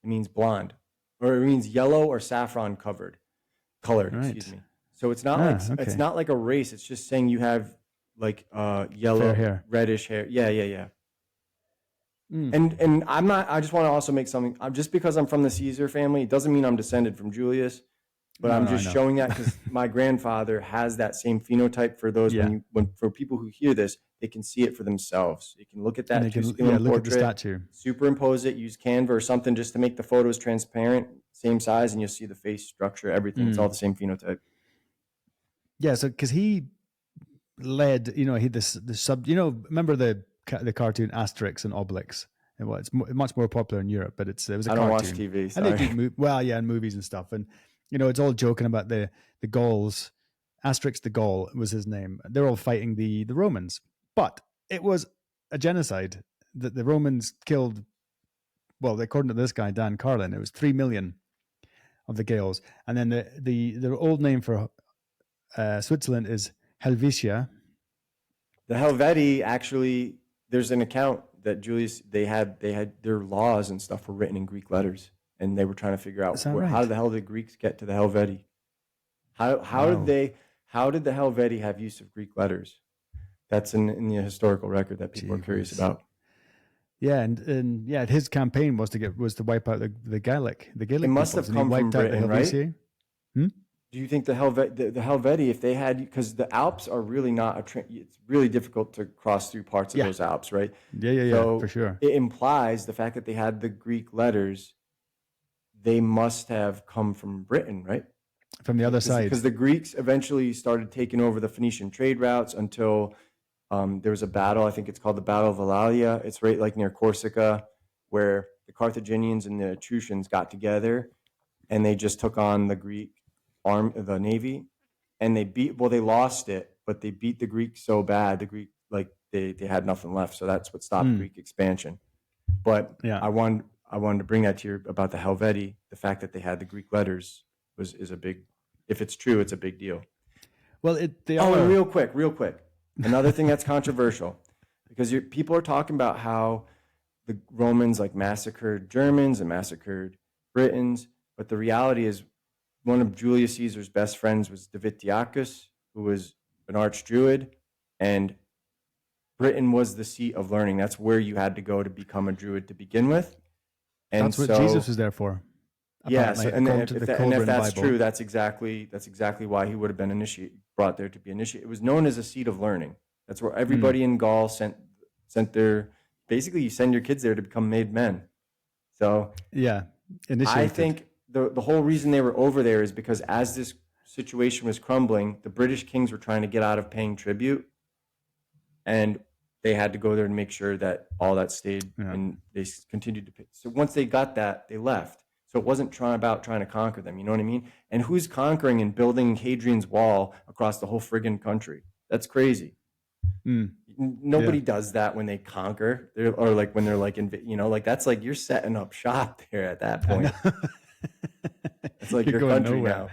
It means blonde, or it means yellow or saffron colored. Right. Excuse me. So it's not it's not like a race. It's just saying you have like yellow, hair. Reddish hair. Yeah. And I just want to also make something, just because I'm from the Caesar family, it doesn't mean I'm descended from Julius, but I'm just showing that because my grandfather has that same phenotype. For those, for people who hear this, they can see it for themselves. You can look at that look at the statue, superimpose it, use Canva or something just to make the photos transparent, same size, and you'll see the face structure, everything. It's all the same phenotype. Yeah, so because he led, remember the cartoon Asterix and Obelix? Well, it's much more popular in Europe, but it was a cartoon. I don't watch TV, sorry. And they do and movies and stuff. And, it's all joking about the Gauls. Asterix the Gaul was his name. They're all fighting the Romans. But it was a genocide that the Romans killed. Well, according to this guy, Dan Carlin, it was 3 million of the Gaels. And then the old name for Switzerland is Helvetia. The Helveti, actually, there's an account that Julius, they had their laws and stuff were written in Greek letters, and they were trying to figure out how the hell did Greeks get to the Helveti? How did the Helveti have use of Greek letters? That's in the historical record that people are curious about. Yeah, and his campaign was to wipe out the Gaelic. It must have come from Britain, right? Do you think the Helveti, if they had, because the Alps are really not it's really difficult to cross through parts of those Alps, right? Yeah, so for sure. It implies the fact that they had the Greek letters, they must have come from Britain, right? From the other side. Because the Greeks eventually started taking over the Phoenician trade routes until there was a battle, I think it's called the Battle of Alalia. It's right like near Corsica, where the Carthaginians and the Etruscans got together and they just took on the Greek the navy, and they lost it, but they beat the Greeks so bad, the Greek, like they had nothing left. So that's what stopped Greek expansion. But I wanted to bring that to you about the Helveti. The fact that they had the Greek letters is a big, if it's true, it's a big deal. Well, and real quick, another thing that's controversial, because people are talking about how the Romans like massacred Germans and massacred Britons, but the reality is, one of Julius Caesar's best friends was Divitiacus, who was an arch-Druid, and Britain was the seat of learning. That's where you had to go to become a Druid to begin with. And That's what so, Jesus was there for. yeah. So, and according to the and if Coburn that's Bible. true, that's exactly why he would have been brought there to be initiated. It was known as a seat of learning. That's where everybody in Gaul sent their, basically you send your kids there to become made men. So yeah, initiated. I think the whole reason they were over there is because as this situation was crumbling, the British kings were trying to get out of paying tribute, and they had to go there and make sure that all that stayed, and they continued to pay. So once they got that, they left. So it wasn't about trying to conquer them. You know what I mean? And who's conquering and building Hadrian's Wall across the whole friggin' country? That's crazy. Nobody does that when they conquer, or like when they're like, that's like you're setting up shop there at that point. It's like your country now.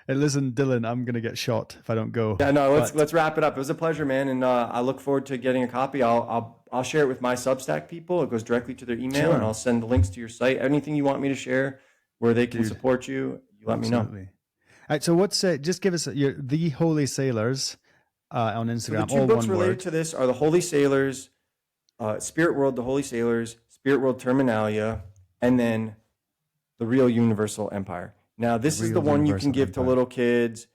Hey, listen, Dylan, I'm gonna get shot if I don't go. Yeah, no, let's wrap it up. It was a pleasure, man, and I look forward to getting a copy. I'll share it with my Substack people. It goes directly to their email, and I'll send the links to your site. Anything you want me to share where they can support you, let me know. All right. So what's just give us the Holy Sailors on Instagram. So the two books related to this are the Holy Sailors, Spirit World, the Holy Sailors, Spirit World Terminalia, and then the Real Universal Empire. Now, this is the one you can give to little kids.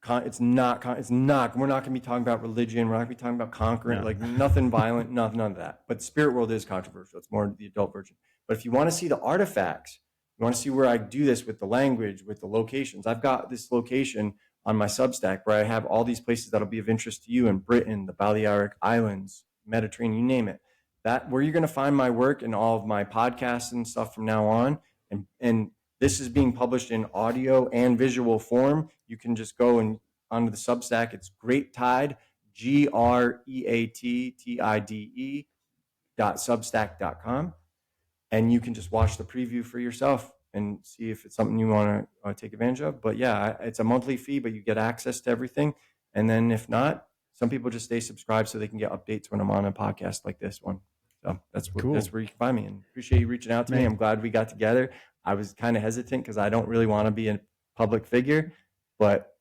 It's not. We're not going to be talking about religion. We're not going to be talking about conquering, like nothing violent, none of that. But Spirit World is controversial. It's more the adult version. But if you want to see the artifacts, you want to see where I do this with the language, with the locations. I've got this location on my Substack where I have all these places that'll be of interest to you in Britain, the Balearic Islands, Mediterranean, you name it. That where you're going to find my work and all of my podcasts and stuff from now on. And this is being published in audio and visual form. You can just go and onto the Substack. It's Great Tide, GreatTide.substack.com. And you can just watch the preview for yourself and see if it's something you want to take advantage of. But yeah, it's a monthly fee, but you get access to everything. And then if not, some people just stay subscribed so they can get updates when I'm on a podcast like this one. So that's where you can find me. And appreciate you reaching out to me. I'm glad we got together. I was kind of hesitant because I don't really want to be a public figure, but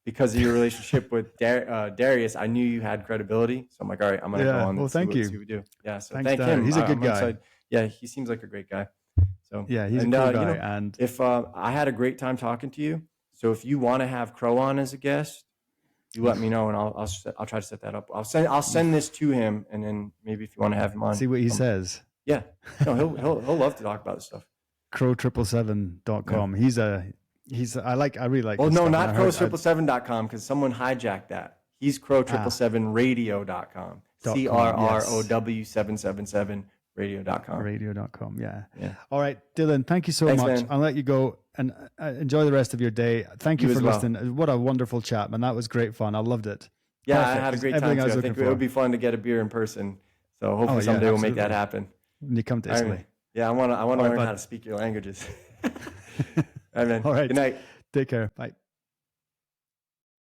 because of your relationship with Darius, I knew you had credibility. So I'm like, all right, I'm going to go on and see what we do. Yeah, so thank him. He's a good guy. Yeah, he seems like a great guy. So yeah, he's a cool guy. And if I had a great time talking to you, so if you want to have Crow on as a guest, you let me know, and I'll try to set that up. I'll send this to him, and then maybe if you want to have him on, see what he says. Yeah, no, he'll love to talk about this stuff. Crow777.com. Yeah. I really like. Well, no, not crow777.com because someone hijacked that. He's crow777radio.com. CRROW777 radio.com. Radio.com. Yeah. All right, Dylan, thank you so much. Man. I'll let you go and enjoy the rest of your day. Thank you for listening. What a wonderful chat, man. That was great fun. I loved it. Yeah, I had a great time too. I think it would be fun to get a beer in person. So hopefully someday we'll make that happen. When you come to Italy. Yeah, I want to learn how to speak your languages. All right, man. All right. Good night. Take care. Bye.